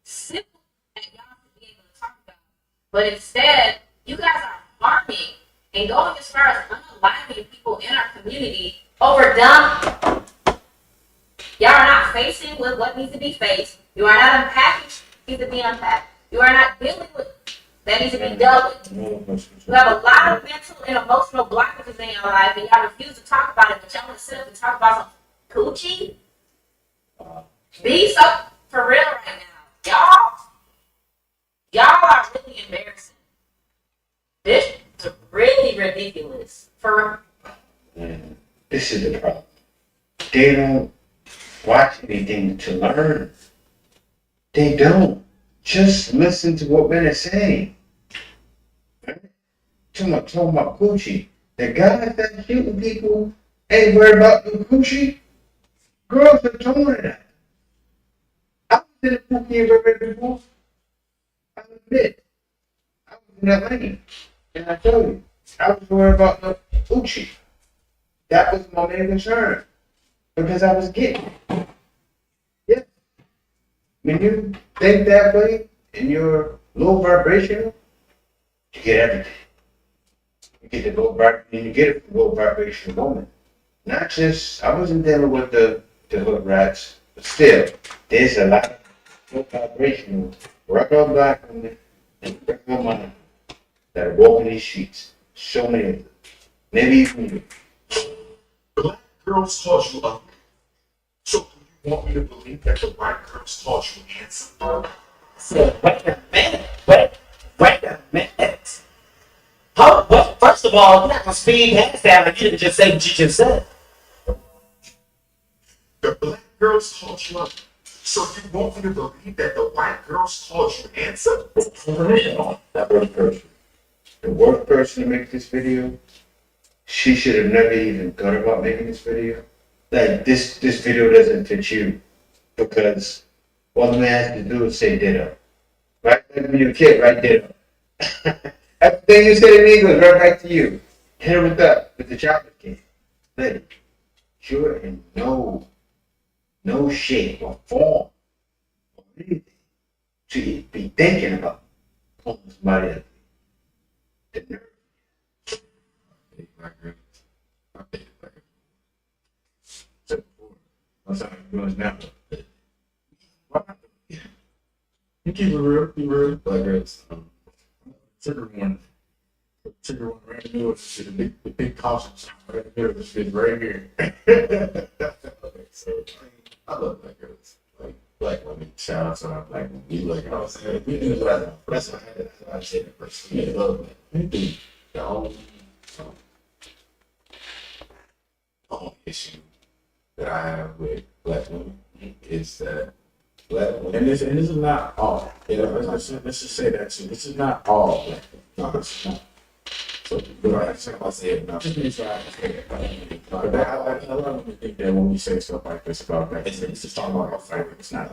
Simple that y'all should be able to talk about. But instead, you guys are harming and going as far as unaliving people in our community over dumb. Y'all are not facing with what needs to be faced. You are not unpacking what needs to be unpacked. You are not dealing with That needs to be dealt with. You have a lot of mental and emotional blockages in your life, and y'all refuse to talk about it, but y'all want to sit up and talk about some coochie? Be so for real right now. Y'all are really embarrassing. This is really ridiculous. For And this is the problem. They don't watch anything to learn. They don't. Just listen to what men are saying. Talking about coochie. The guys that shooting people ain't worried about the coochie. Girls are doing that. I was in a coochie river before. I admit. I was in that lane. And I tell you, I was worried about the coochie. That was my main concern. Because I was getting it. Yeah. When you think that way and you're low vibrational, you get everything. You get the low vibration, you get it from low vibrational woman. Not just, I wasn't dealing with the hood rats, but still, there's a lot of low vibrational, regular black women and regular women that are walking these streets. So many of them. Maybe even you. Black girls taught you ugly. So do you want me to believe that the white girls taught you handsome? So, wait a minute. Well, first of all, you're not gonna speed past that like you didn't just say what you just said. The black girls taught you ugly. So you want me to believe that the white girls taught you handsome? That worst person. The worst person to make this video, she should have never even thought about making this video. Like, this video doesn't fit you. Because all the man has to do is say ditto. Right? Like when you're a kid, right? Ditto. Everything you say to me goes right back to you. Hit her with that, with the chocolate cake. Lady, you're in no shape or form or anything to be thinking about pulling somebody up. The nerve. That's how it goes now. You keep it real, Black girls. Trigger one right here. The big caution sign right here. This is right here. Okay, so I love black girls. Like black women. Shout out to our black women. We like I was saying. We do that. That's why I say that first. We love it. We do. The only issue that I have with black women is that black women, and this is not all. You know, let's just say that too. This is not all black women. No, this is not. So, but I say it now. Just make sure I say it. But a lot of people think that when we say stuff like this about black women, it's just talking about our fight. It's not.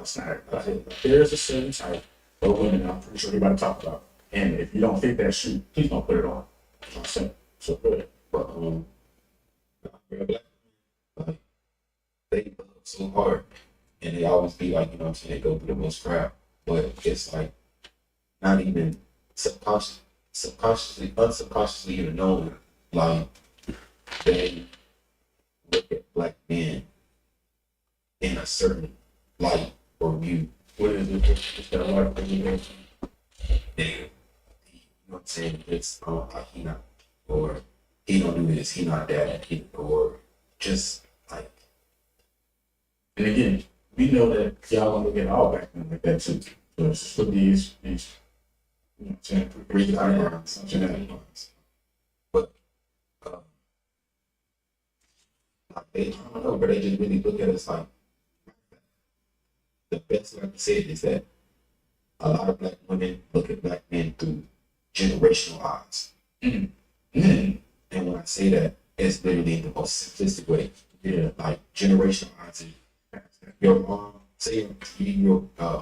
There's a certain type of women I'm pretty sure you're about to talk about. And if you don't fit that shoe, please don't put it on. That's what I'm saying. So good. But Like, they work so hard and they always be like, you know what I'm saying, they go through the most crap. But it's like not even unsubconsciously even knowing, like they look at black men in a certain light or view. What is it? It's that light that you know? You know what I'm saying? It's like he not, or he don't do this, he not that, or just like. And again, we know that y'all gonna look at all black men like that too. So it's just for these, you know what I'm saying, genetic lines. But like they, I don't know, but they just really look at us like the best way I can say it is that a lot of black women look at black men through generational eyes. And when I say that, it's literally in the most simplistic way. Yeah, like generational eyes. Your mom, say a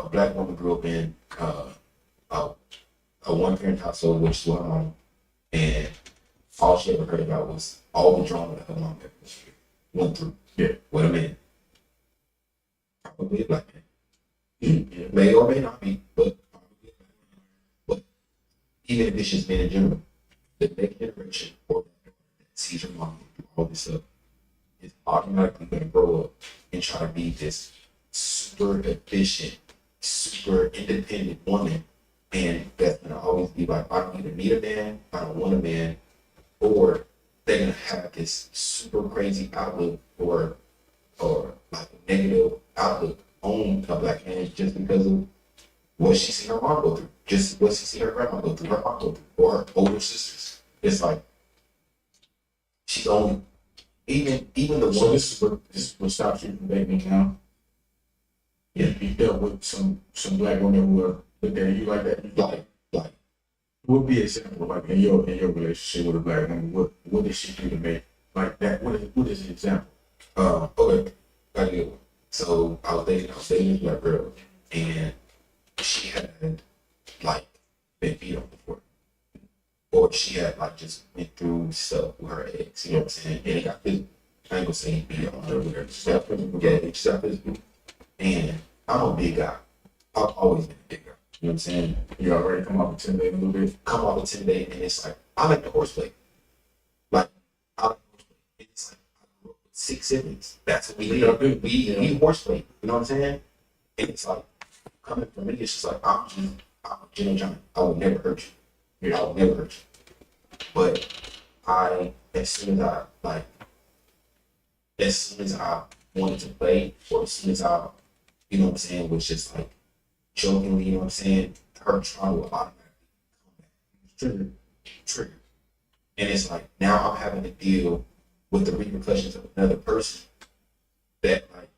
black woman grew up in a one-parent household, which is what her mom, and all she ever heard about was all the drama that her mom went through. Yeah, with a man, probably a black man. Yeah, may or may not be, but even if it's just men in general, the next generation or that sees her mom do all this stuff is automatically going to grow up and try to be this super efficient, super independent woman And that's gonna always be like, I don't either need a man, I don't want a man, or they're gonna have this super crazy outlook or like a negative outlook on a black man just because of what she see her mom go through, just what she see her grandma go through, her mom go through, or her older sisters. It's like she's only even the So one. this is what stops you from dating now. Yeah, you dealt with some black women who are looked at you like that. Like what would be an example like in your relationship with a black woman? What did she do to make like that? What is the example? Okay, got you. So I was dating this black girl, and she had like been beat up before, or she had like just went through stuff with her ex. You know what I'm saying? And it got physical. I ain't gonna say he beat on her with her stuff. Yeah, it's stuff physical. And I'm a big guy. I've always been a big guy. You know what I'm saying? You already come off intimidating a little bit. Come off intimidating, and it's like I like the horseplay. Like I like horseplay. It's like I grew up with 6 siblings. That's what we did. We horseplay. You know what I'm saying? And it's like coming from me, it's just like I'm a gentle giant. I will never hurt you. I will never hurt you. But as soon as I wanted to play, or as soon as I, you know what I'm saying, was just like jokingly, you know what I'm saying, her trauma will automatically come back. Trigger. And it's like now I'm having to deal with the repercussions of another person that like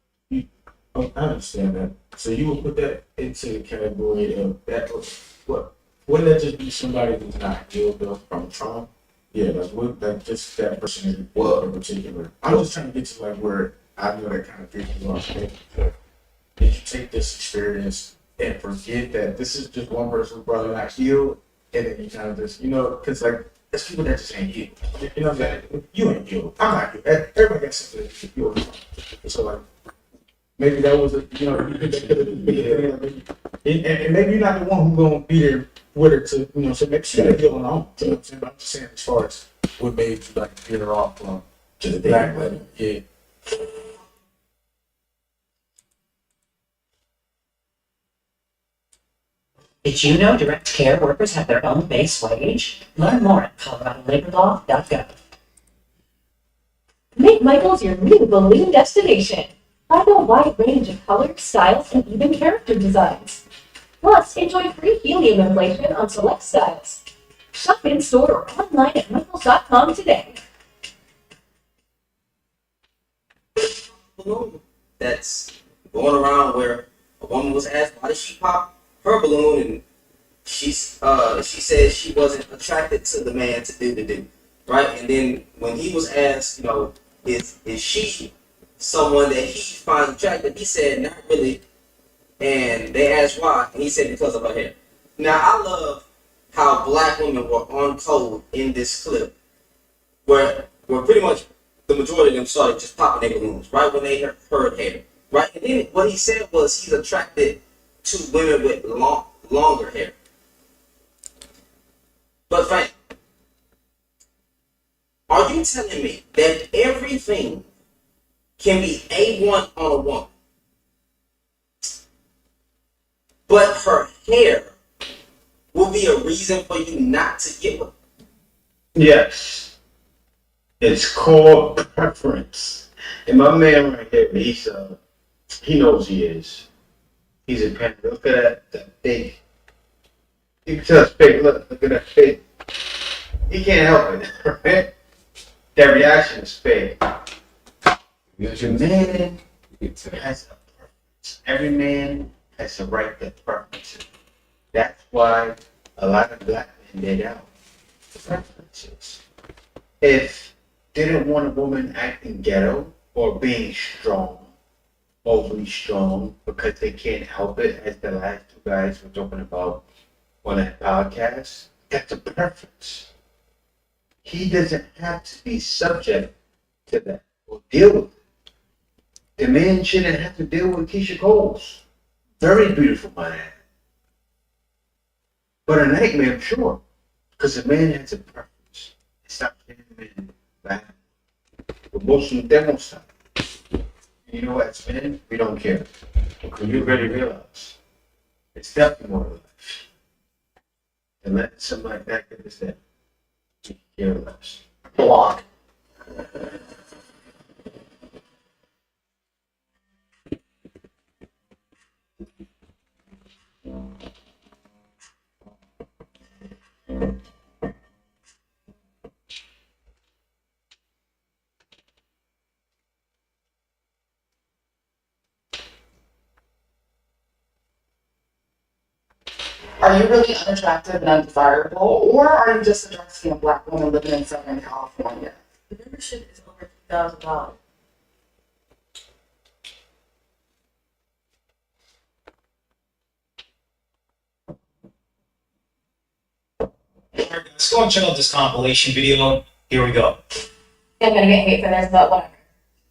I understand that. So you would put that into the category of that. What? Wouldn't that just be somebody who's not healed though from trauma? Yeah, like just that person in particular. I'm just trying to get to like where I know that kind of thing you are. Did you take this experience and forget that this is just one person who's probably not healed, and then you kind of just because like there's people that just ain't healed. You know what I'm saying? You ain't healed. I'm not healed. Everybody got something to heal from. So like. Maybe that was and maybe you're not the one who's gonna be there with her to, so maybe she gotta heal on her own. You know what I'm saying? But I'm just saying as far as what made you like get her off from just the black lady. Yeah. Did you know direct care workers have their own base wage? Learn more at ColoradoLaborLaw.gov. Make Michaels your new balloon destination. Find a wide range of colors, styles, and even character designs. Plus, enjoy free helium inflation on select styles. Shop in store or online at Michaels.com today. Balloon that's going around where a woman was asked why did she pop her balloon, and she said she wasn't attracted to the man to do, right? And then when he was asked, is she someone that he finds attractive, he said not really, and they asked why, and he said because of her hair. Now I love how black women were on code in this clip, where pretty much the majority of them started just popping their balloons right when they heard hair, right? And then what he said was he's attracted to women with longer hair. But fam, are you telling me that everything can be A1 on a woman, but her hair will be a reason for you not to get with her? Yes. It's called preference. And my man right here, he knows he is. He's a pen. Look at that fake. You can tell it's fake. Look at that fake. He can't help it, right? That reaction is fake. The man has a preference. Every man has a right to preferences. That's why a lot of black men did out. Preferences. If they didn't want a woman acting ghetto or being strong, overly strong, because they can't help it, as the last two guys were talking about on that podcast, that's a preference. He doesn't have to be subject to that or deal with it. The man shouldn't have to deal with Keisha Coles. Very beautiful, my man. But a nightmare, sure. Because the man has a preference. It's not him and bad. But most of them, they won't stop. You know what, as men, we don't care. Because you already realize it's definitely more of life. and let somebody back in this head. Care less. Block. Are you really unattractive and undesirable, or are you just a dark-skinned black woman living in Southern California? The membership is over $2,000. Let's go and check out this compilation video. Here we go. I'm gonna get hate for this, but whatever.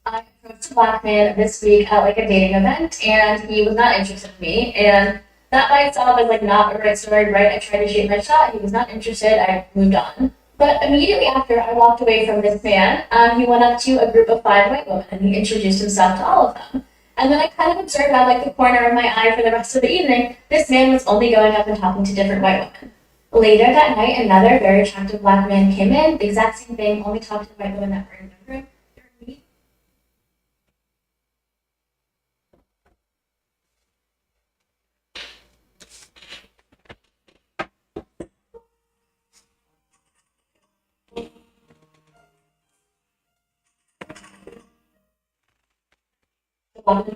I approached a black man this week at like a dating event, and he was not interested in me. And that by itself is like not a right story, right? I tried to shoot my shot. He was not interested. I moved on. But immediately after I walked away from this man, he went up to a group of 5 white women and he introduced himself to all of them. And then I kind of observed out like the corner of my eye for the rest of the evening, this man was only going up and talking to different white women. Later that night, another very attractive black man came in, the exact same thing, only talked to the white women that were in the room.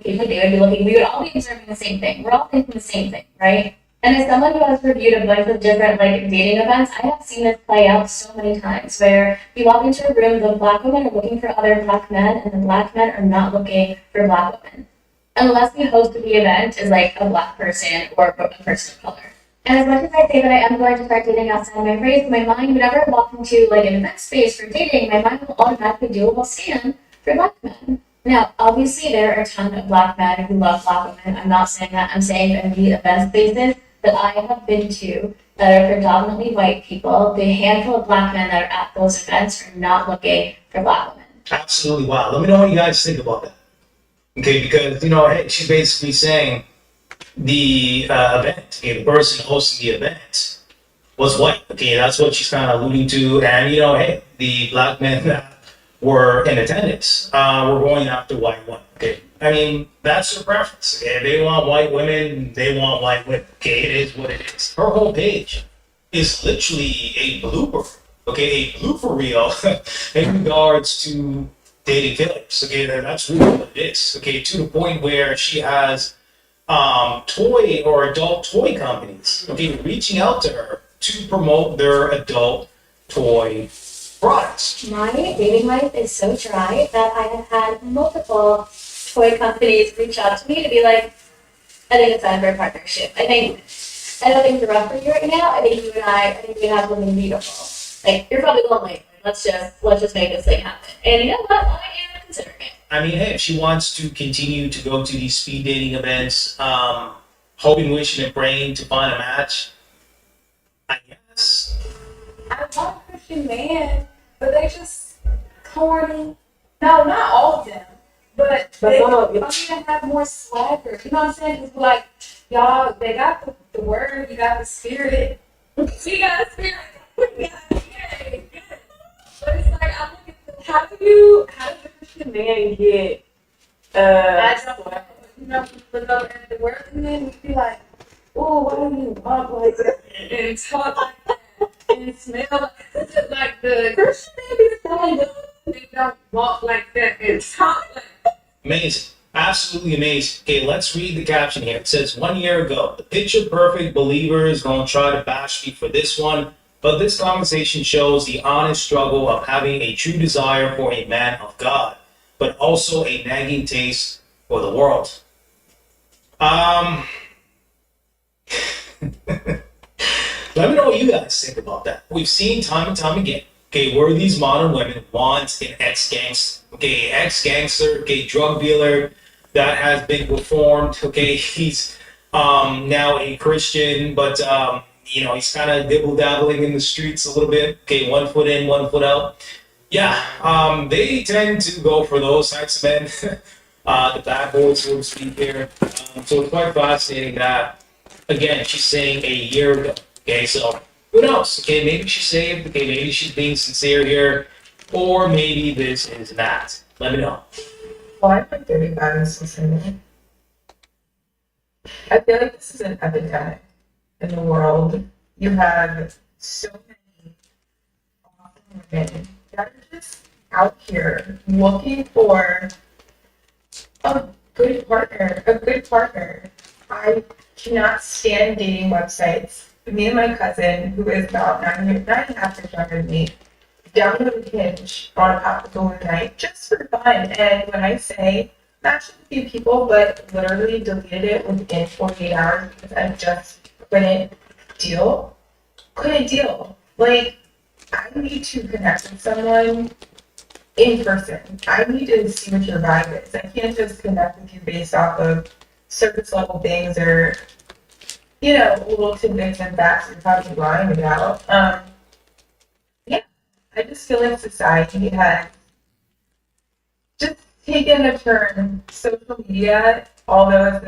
They would be looking, we would all be observing the same thing. We're all thinking the same thing, right? And as someone who has reviewed a bunch of different like dating events, I have seen this play out so many times where you walk into a room, the black women are looking for other black men, and the black men are not looking for black women. Unless the host of the event is like a black person or a person of color. And as much as I say that I am going to start dating outside my race, my mind, whenever I walk into like an event space for dating, my mind will automatically do a little scan for black men. Now, obviously, there are a ton of black men who love black women. I'm not saying that. I'm saying that in the event spaces that I have been to that are predominantly white people, the handful of black men that are at those events are not looking for black women. Absolutely wow. Let me know what you guys think about that. Okay, because, hey, she's basically saying the event, okay, the person hosting the event was white. Okay, that's what she's kind of alluding to. And, hey, the black men that were in attendance were going after white women. Okay, I mean, that's her preference. Okay, they want white women, they want white women. Okay, it is what it is. Her whole page is literally a blooper. Okay, a blooper reel in regards to dating failures. Okay, that's really what it is. Okay, to the point where she has toy or adult toy companies, okay, reaching out to her to promote their adult toy products. My dating life is so dry that I have had multiple toy companies reach out to me to be like, I think it's time for a partnership. I know things are rough for you right now. I think you and I think we have something beautiful. Like, you're probably lonely. Let's just make this thing happen. And you know what? I am considering it. I mean, hey, if she wants to continue to go to these speed dating events, hoping, wishing, and praying to find a match, I guess. I want a Christian man, but they just corny. No, not all of them, but they have more swagger. You know what I'm saying? It's like, y'all, they got the word, you got the spirit. She got the spirit. Yay. But it's like, I'm looking for, how does a Christian man get, you look over at the word and then you be like, oh, why do you walk like that? And talk like that? And smell like the Christian babies they don't walk like that and talk like that. Amazing. Absolutely amazing. Okay, let's read the caption here. It says, 1 year ago, the picture perfect believer is going to try to bash me for this one, but this conversation shows the honest struggle of having a true desire for a man of God, but also a nagging taste for the world. Let me know what you guys think about that. We've seen time and time again, okay, where these modern women want an ex-gangster, okay, drug dealer that has been reformed, okay, he's now a Christian, but he's kind of dibble-dabbling in the streets a little bit, okay, 1 foot in, 1 foot out. Yeah, they tend to go for those types of men, the bad boys, so to speak here. So it's quite fascinating that, again, she's saying a year ago. Okay, so Who knows? Okay, maybe she's saved. Okay, maybe she's being sincere here, or maybe this is not. Let me know. Well, I'm like 35 and still single. I feel like this is an epidemic in the world. You have so many awesome women that are just out here looking for a good partner, I cannot stand dating websites. Me and my cousin, who is about 9.5 years younger than me, downloaded Hinge on a popular night just for fun. And when I say matched with a few people, but literally deleted it within 48 hours because I just couldn't deal. Like, I need to connect with someone in person. I need to see what your vibe is. I can't just connect with you based off of surface level things or, you know, little tidbits and facts you're probably lying about. Yeah, I just feel like society has just taken a turn. Social media, although it's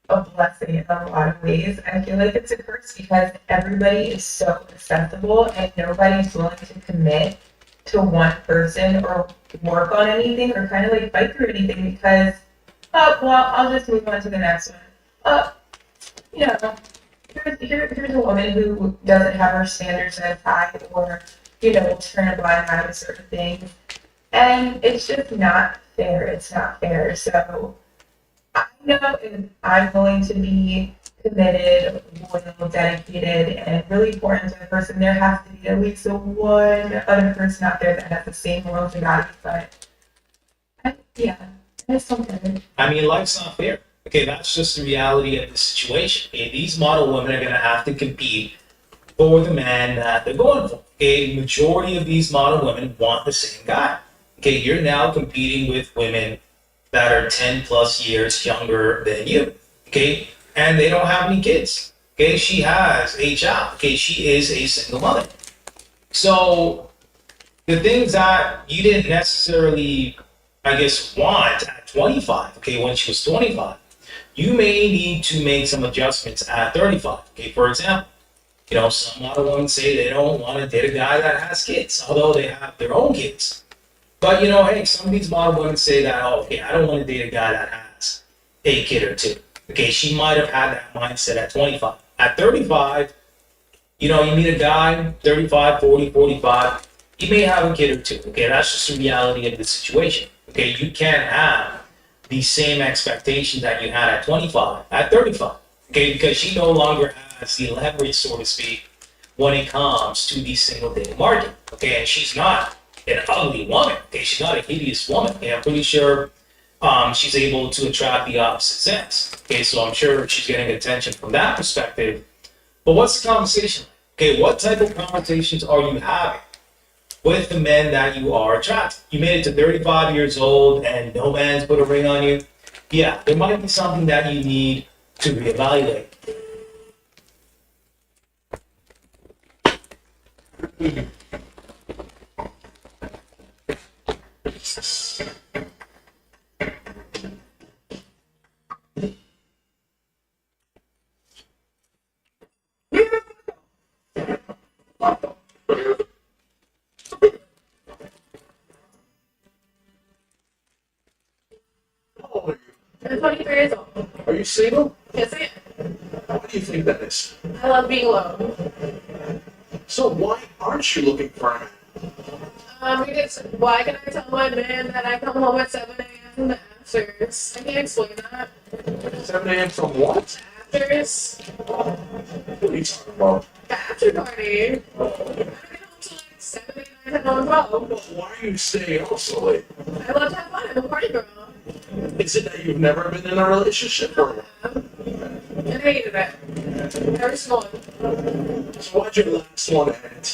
a blessing in a lot of ways, I feel like it's a curse because everybody is so accessible and nobody's willing to commit to one person or work on anything or kind of like fight through anything because, oh, well, I'll just move on to the next one. You know, here's a woman who doesn't have her standards as high or, you know, will turn a blind eye to certain things. And it's just not fair. It's not fair. So I know if I'm going to be committed, loyal, dedicated, and really pour into a person, there has to be at least one other person out there that has the same morals and values. But yeah, that's something. I mean, life's not fair. Okay, that's just the reality of the situation. Okay, these model women are gonna have to compete for the man that they're going for. A majority of these model women want the same guy. Okay, you're now competing with women that are 10 plus years younger than you. Okay, and they don't have any kids. Okay, she has a child. Okay, she is a single mother. So the things that you didn't necessarily, I guess, want at 25, okay, when she was 25, you may need to make some adjustments at 35. Okay, for example, you know, some model women say they don't want to date a guy that has kids, although they have their own kids. But you know, hey, some of these model women say that, oh, okay, I don't want to date a guy that has a kid or two. Okay, she might have had that mindset at 25. At 35, you know, you meet a guy, 35, 40, 45, he may have a kid or two. Okay, that's just the reality of the situation. Okay, you can't have the same expectations that you had at 25, at 35. Okay, because she no longer has the leverage, so to speak, when it comes to the single dating market. Okay, and she's not an ugly woman. Okay, she's not a hideous woman. Okay, I'm pretty sure she's able to attract the opposite sex. Okay, so I'm sure she's getting attention from that perspective. But what's the conversation like? Okay, what type of conversations are you having with the men that you are attracted? You made it to 35 years old and no man's put a ring on you. Yeah, there might be something that you need to reevaluate. I'm 23 years old. Are you single? Yes, I am. Why do you think that is? I love being alone. So why aren't you looking for a man? Because why can I tell my man that I come home at 7 a.m. from the afters? I can't explain that. 7 a.m. from what? Afters. What are you talking about? The after party. I get home till like 7, 8, 9, 10, 11, 12. Why are you staying out so late? I love to have fun. I'm a party girl. Is it that you've never been in a relationship? Or? And I hated it. Every single one. So why'd your last one end?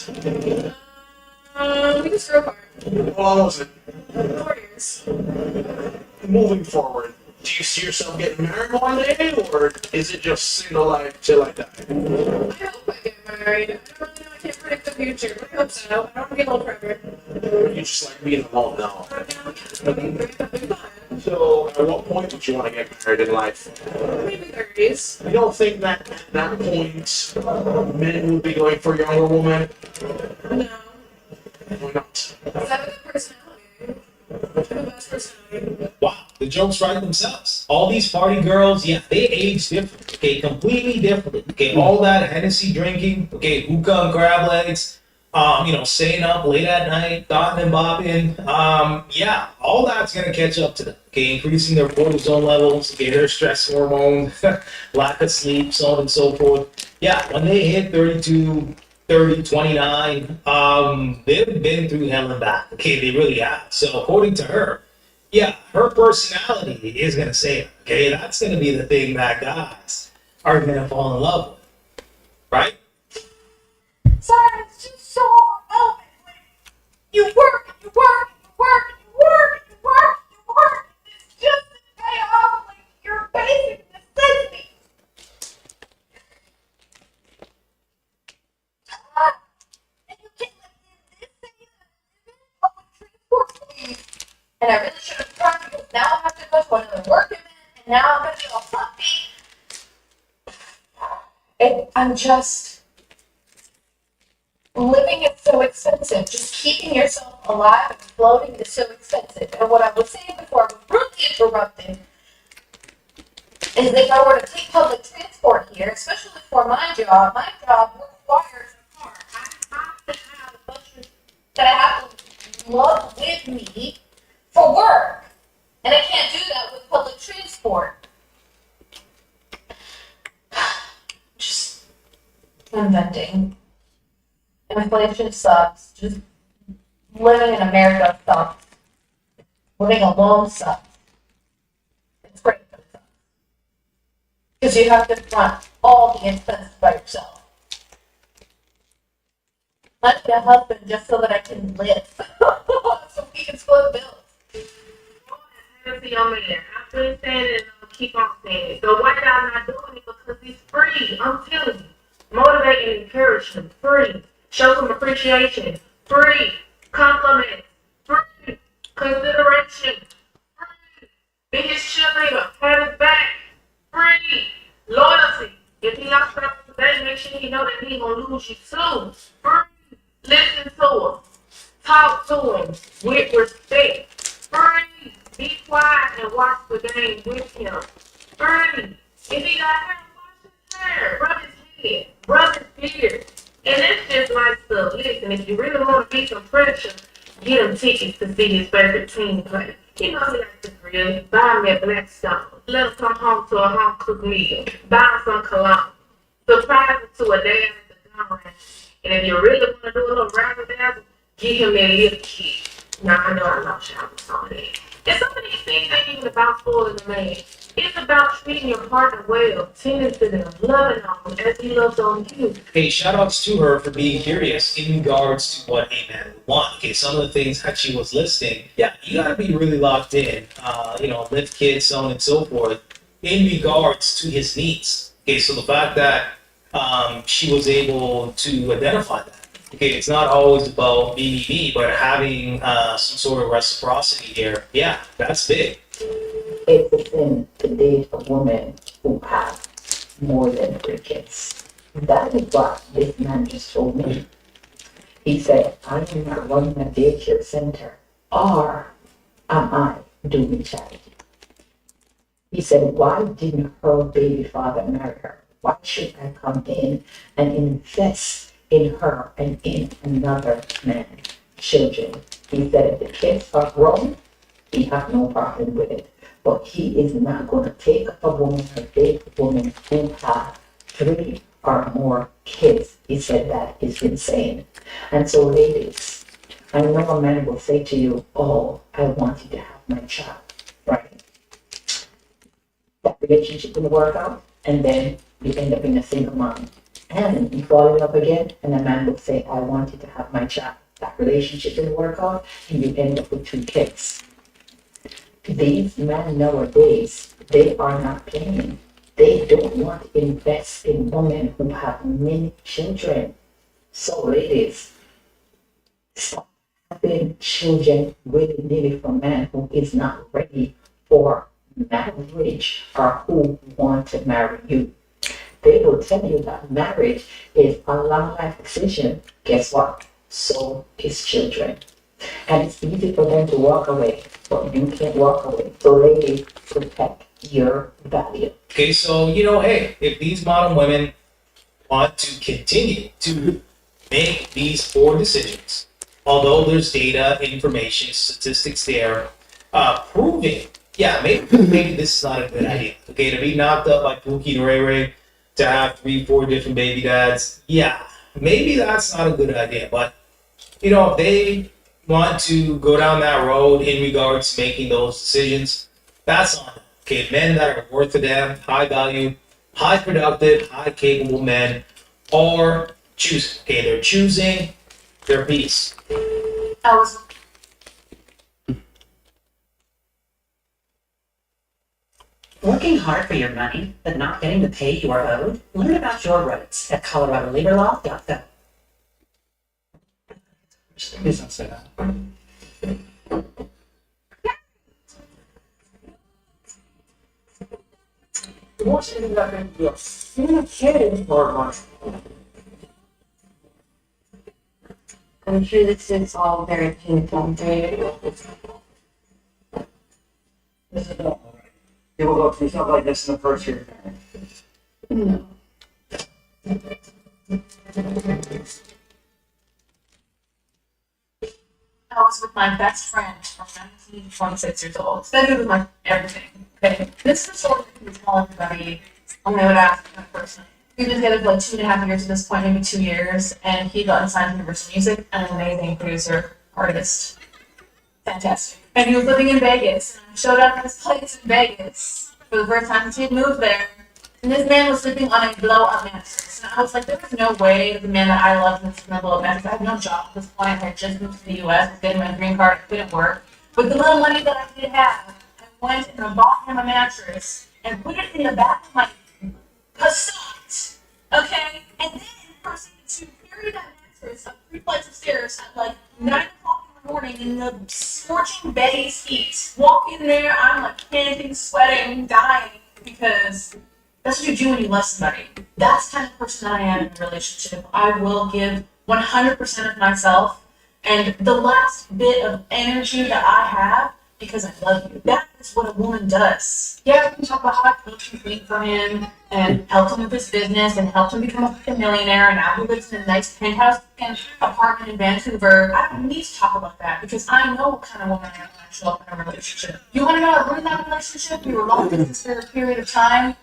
We just grew apart. How long was it? 4 years. Moving forward, do you see yourself getting married one day, or is it just single life till I die? I hope I get married. I don't really know. I can't predict the future, but I hope so. I don't want to get old forever. Or you just like being alone now? That'd be fun. So, at what point would you want to get married in life? Maybe 30s. You don't think that at that point men would be going for younger women? No. Why not? Because I have a good personality. I have the best personality. Wow, the jokes write themselves. All these party girls, yeah, they age different. Okay, completely different. Okay, all that Hennessy drinking. Okay, hookah and crab legs. Staying up late at night, dotting and bopping. Yeah, all that's gonna catch up to them. Okay, increasing their cortisol levels. Okay, their stress hormone, lack of sleep, so on and so forth. Yeah, when they hit 32, 30, 29, they've been through hell and back. Okay, they really have. So according to her, yeah, her personality is gonna say it. Okay, that's gonna be the thing that guys are gonna fall in love with, right? Sorry, it's just so overwhelming. You work, and you work, and you work, and you work, and you work, and you work. It's just to pay off like your basic necessities. And you can't like this and you public transport fees. And I really should have tried because now I have to go to another work event and now I'm gonna be all fluffy. I'm just living is so expensive. Just keeping yourself alive and floating is so expensive. And what I was saying before I was rudely interrupted is that if I were to take public transport here, especially for my job requires a car. I have to have a bunch that I have to lug with me for work. And I can't do that with public transport. Just inventing. Inflation sucks. Just living in America sucks. Living alone sucks. It's great, but it sucks. Because you have to front all the expenses by yourself. I need a husband just so that I can live. So we can split bills. As a young man, I've been saying it and I'm gonna keep on saying it. So why y'all not doing it? Because he's free. I'm telling you. Motivate and encourage him. Free. Show some appreciation. Free. Compliments. Free. Consideration. Free. Be his cheerleader. Have his back. Free. Loyalty. If he lost her today, make sure he know that he gonna lose you soon. Free. Listen to him. Talk to him with respect. Free. Be quiet and watch the game with him. Free. If he got hair, wash his hair. Rub his head. Rub his beard. And it's just like stuff. Listen, if you really want to be some pressure, get him tickets to see his favorite team play. He knows he likes to grill. Buy him that Blackstone. Let him come home to a home cooked meal. Buy him some cologne. Surprise him to a day at the gun range. And if you really want to do a little razzle dazzle, give him that little kick. Now I know I love shouting on that. And some of these things ain't even about spoiling the man. It's about treating your partner well, tending to them, loving on them as he loves on you. Hey, shout outs to her for being curious in regards to what a man would want. Okay, some of the things that she was listing, yeah, you gotta be really locked in, lift kids, so on and so forth, in regards to his needs. Okay, so the fact that she was able to identify that. Okay, it's not always about me, but having some sort of reciprocity here, yeah, that's big. It's a sin to date a woman who has more than 3 kids. That is what this man just told me. He said, I am not running a daycare center, or am I doing charity? He said, why didn't her baby father marry her? Why should I come in and invest in her and in another man's children? He said, if the kids are grown, he has no problem with it. But he is not going to take up a woman or date a woman who has 3 or more kids. He said that is insane. And so ladies, I know a man will say to you, oh, I want you to have my child, right? That relationship will work out, and then you end up in a single mom. And you fall in love again, and a man will say, I want you to have my child. That relationship will work out, and you end up with 2 kids. These men nowadays, they are not playing. They don't want to invest in women who have many children. So ladies, stop having children willy-nilly from a man who is not ready for marriage or who want to marry you. They will tell you that marriage is a long life decision. Guess what? So is children. And it's easy for them to walk away, but you can't walk away. So ladies, protect your value. Okay, so hey, if these modern women want to continue to make these poor decisions, although there's data, information, statistics there, proving, yeah, maybe this is not a good idea. Okay, to be knocked up by Pookie and Ray Ray, to have 3-4 different baby dads, yeah, maybe that's not a good idea. But if they want to go down that road in regards to making those decisions, that's on them. Okay, men that are worth a damn, high value, high productive, high capable men are choosing. Okay, they're choosing their peace. Working hard for your money, but not getting the pay you are owed? Learn about your rights at ColoradoLaborLaw.gov. Please don't say that. What's in that video? You're kidding for much. I'm sure this is all very painful. This is normal, right? You will go through something like this in the first year. No. I was with my best friend from 19 to 26 years old. That dude was my everything. Okay. This is the story that he was telling everybody when they would ask that person. We've been together for like 2.5 years at this point, maybe 2 years, and he got signed to Universal Music, an amazing producer, artist. Fantastic. And he was living in Vegas. And I showed up at this place in Vegas for the first time since he had moved there. And this man was sleeping on a blow-up mattress. And I was like, there was no way that the man that I loved was sleeping on a blow-up mattress. I had no job at this point. I had just moved to the U.S. I was getting my green card. It couldn't work. With the little money that I did have, I went and I bought him a mattress and put it in the back of my Passat. Okay? And then proceeded to carry that mattress up 3 flights of stairs at like 9 o'clock in the morning in the scorching Betty's heat. Walk in there, I'm like panting, sweating, dying because that's what you do when you love somebody. That's the kind of person that I am in a relationship. I will give 100% of myself and the last bit of energy that I have because I love you. That is what a woman does. Yeah, we can talk about how I coached and cleaned for him and helped him with his business and helped him become a fucking millionaire and now he lives in a nice penthouse and apartment in Vancouver. I don't need to talk about that because I know what kind of woman I am when I show up in a relationship. You want to know how to ruin that relationship? We were long distance for a period of time.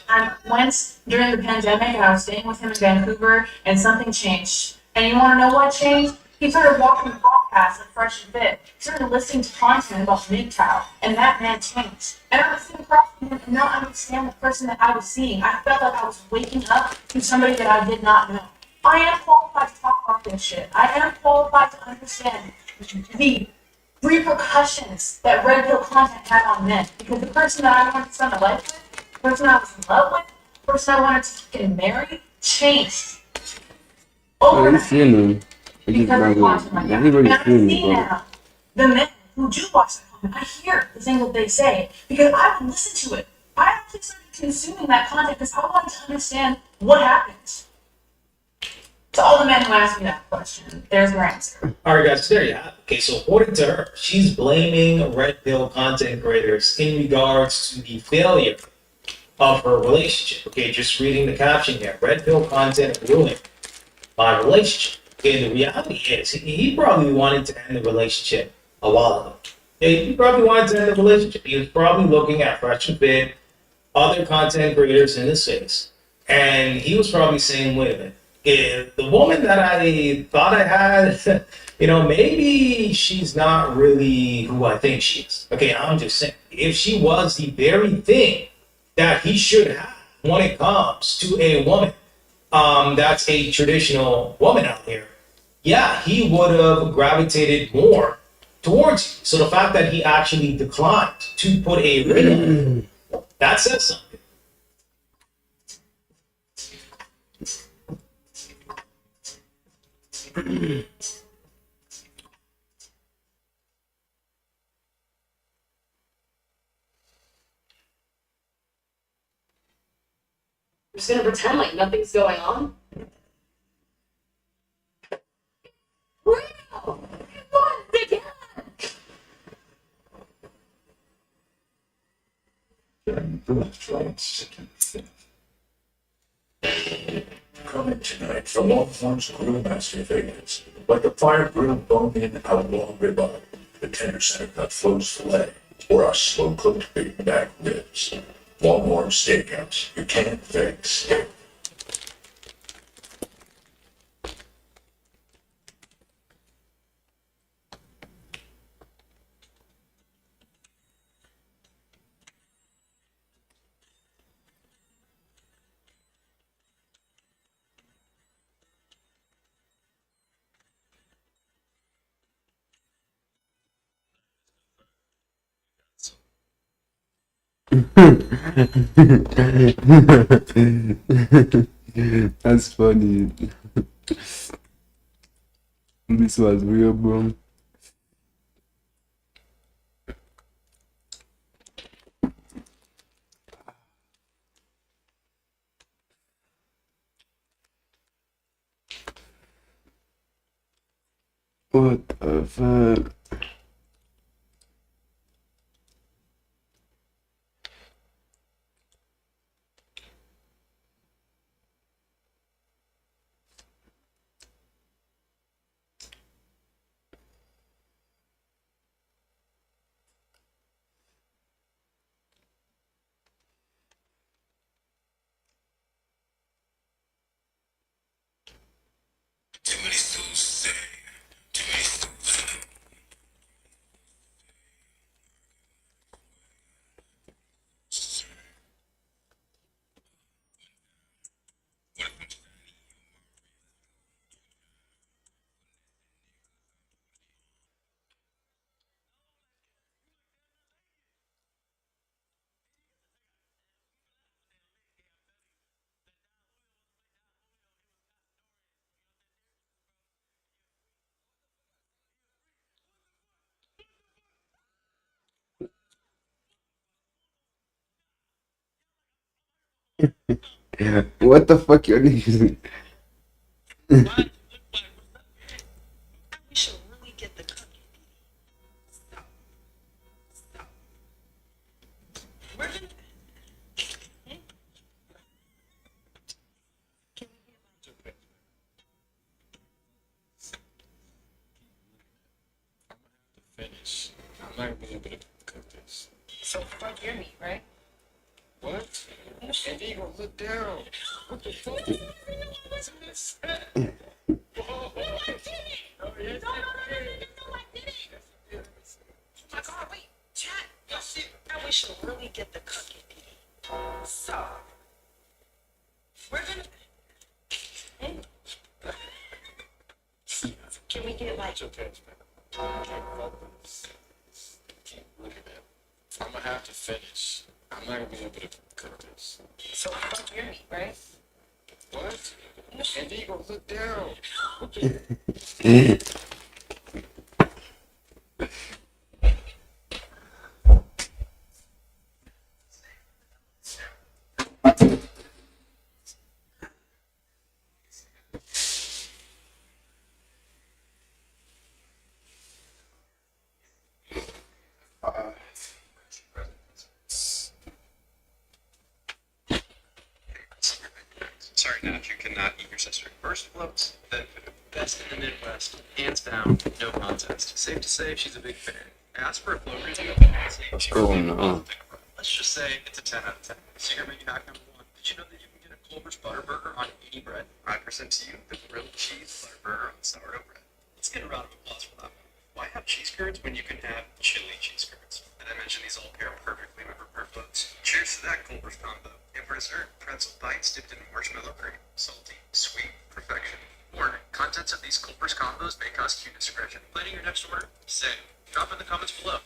And once during the pandemic, I was staying with him in Vancouver, and something changed. And you want to know what changed? He started watching podcasts like Fresh and Fit. He started listening to content about MGTOW, and that man changed. And I was sitting across from him and not understand the person that I was seeing. I felt like I was waking up to somebody that I did not know. I am qualified to talk about this shit. I am qualified to understand the repercussions that red pill content had on men. Because the person that I wanted to spend a life with, the person I was in love with, the person I wanted to fucking marry, changed. Oh, you seen him. Because of content like that. And I see now the men who do watch that content, I hear the thing that they say because I would listen to it. I actually started consuming that content because I wanted to understand what happened. To all the men who asked me that question, there's your answer. All right, guys, so there you have it. Okay, so according to her, she's blaming red pill content creators in regards to the failure of her relationship. Okay, just reading the caption here. Red pill content ruined my relationship. Okay, the reality is he probably wanted to end the relationship a while ago. Okay, he probably wanted to end the relationship. He was probably looking at Fresh and Fit, other content creators in this space. And he was probably saying, wait a minute, the woman that I thought I had, maybe she's not really who I think she is. Okay, I'm just saying, if she was the very thing that he should have when it comes to a woman, that's a traditional woman out here, yeah, he would have gravitated more towards you. So the fact that he actually declined to put a ring on it, that says something. just gonna pretend like nothing's going on? Real! It was again! Coming tonight from Longhorn's Grillmaster Vegas, like a fire grilled bone-in outlaw ribeye, the tender center cut flows filet, or our slow-cooked big back ribs. Longhorn Steakhouse, you can't fake steak. That's funny. This was real, bro. What the fuck? Too many stools to say. Too many stools. What the fuck, your niggas? Finish. I'm not gonna be able to cook this. So fuck your meat, right? What? And you gonna look down. What the fuck? What's this? Oh, yes, My God, wait, chat. Now we should really get the cookie, Petey. So, we're gonna. Hey. Can we get like? It's okay, man. Look at that. I'm gonna have to finish. I'm not gonna be able to cook this. So fuck your meat, right? What? And you gonna look down. Sorry, now if you cannot eat your sister. First floats, then best in the Midwest, hands down, no contest. Safe to say she's a big fan. Ask for a float review. Oh no. Let's just say it's a 10 out of 10. Secret menu hack number 1. Did you know that you can get a Culver's butter burger on any bread? I present to you the grilled cheese butter burger on sourdough bread. Let's get a round of applause for that one. Why have cheese curds when you can have chili cheese curds? And I mentioned these all pair perfectly with prepared floats. Cheers to that Culver's combo. And for dessert, pretzel bites dipped in marshmallow cream. Salty, sweet, perfection. Warning, contents of these Culver's combos may cause cue discretion. Planning your next order? Same. Drop in the comments below.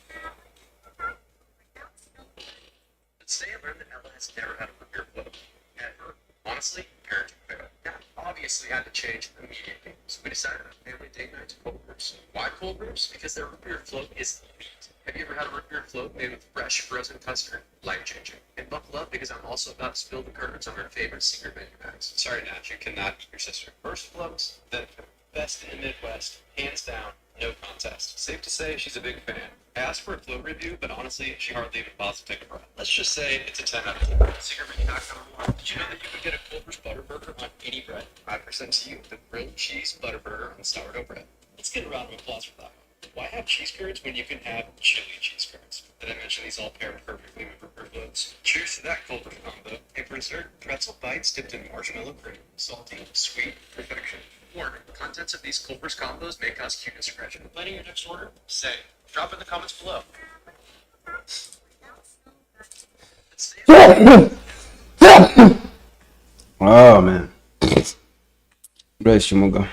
Let's say I learned that Ella has never had a root beer float. Ever. Honestly, parenting fail. Yeah, obviously had to change immediately. So we decided on family date night to cold brews. Why cold brews? Because their root beer float is elite. Have you ever had a root beer float made with fresh frozen custard? Life changing. And buckle up because I'm also about to spill the curtains on our favorite secret menu bags. Sorry, Nat, you cannot eat your sister. First floats, then best in Midwest, hands down, no contest. Safe to say she's a big fan. I asked for a float review, but honestly, she hardly even bothers to take a breath. Let's just say it's a 10 out of 10. SecretMenu.com. Did you know that you could get a Culver's Butter Burger on any bread? 5% to you, the grilled cheese butter burger on sourdough bread. Let's get a round of applause for that one. Why have cheese curds when you can have chili cheese curds? Did I mention these all pair perfectly with burger floats? Cheers to that Culver's combo. And for dessert, pretzel bites dipped in marshmallow cream. Salty, sweet, perfection. Warning, contents of these Culver's combos may cause cue discretion. Planning your next order? Say. Drop in the comments below. Oh man. Bless you, Muga.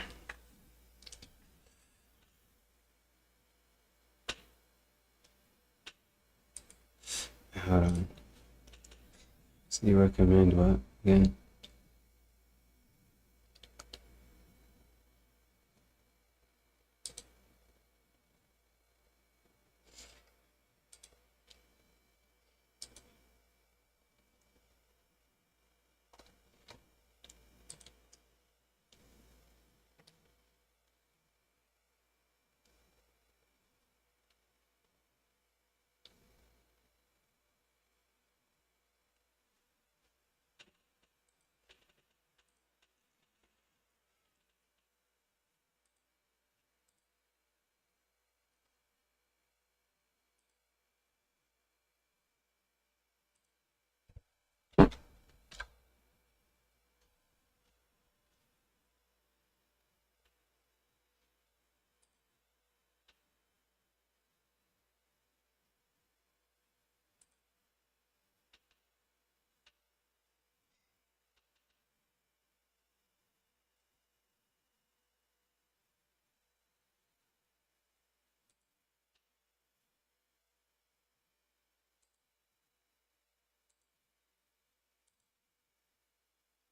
Hold on. See, recommend what again?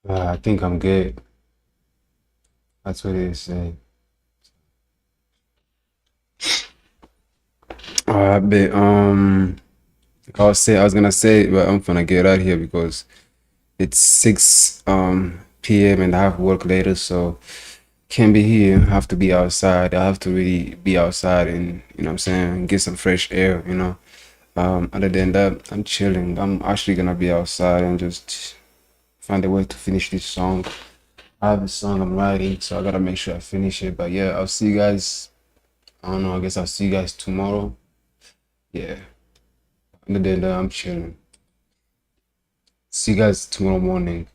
I think I'm good. That's what it is. Alright, but I was gonna say, but I'm gonna get out of here because it's 6 p.m. and I have work later, so can't be here. I have to be outside. I have to really be outside and what I'm saying, get some fresh air, Other than that, I'm chilling. I'm actually gonna be outside and just find a way to finish this song. I have a song I'm writing, so I gotta make sure I finish it. But yeah, I'll see you guys. I don't know, I guess I'll see you guys tomorrow. Yeah. Other than that, I'm chilling. See you guys tomorrow morning.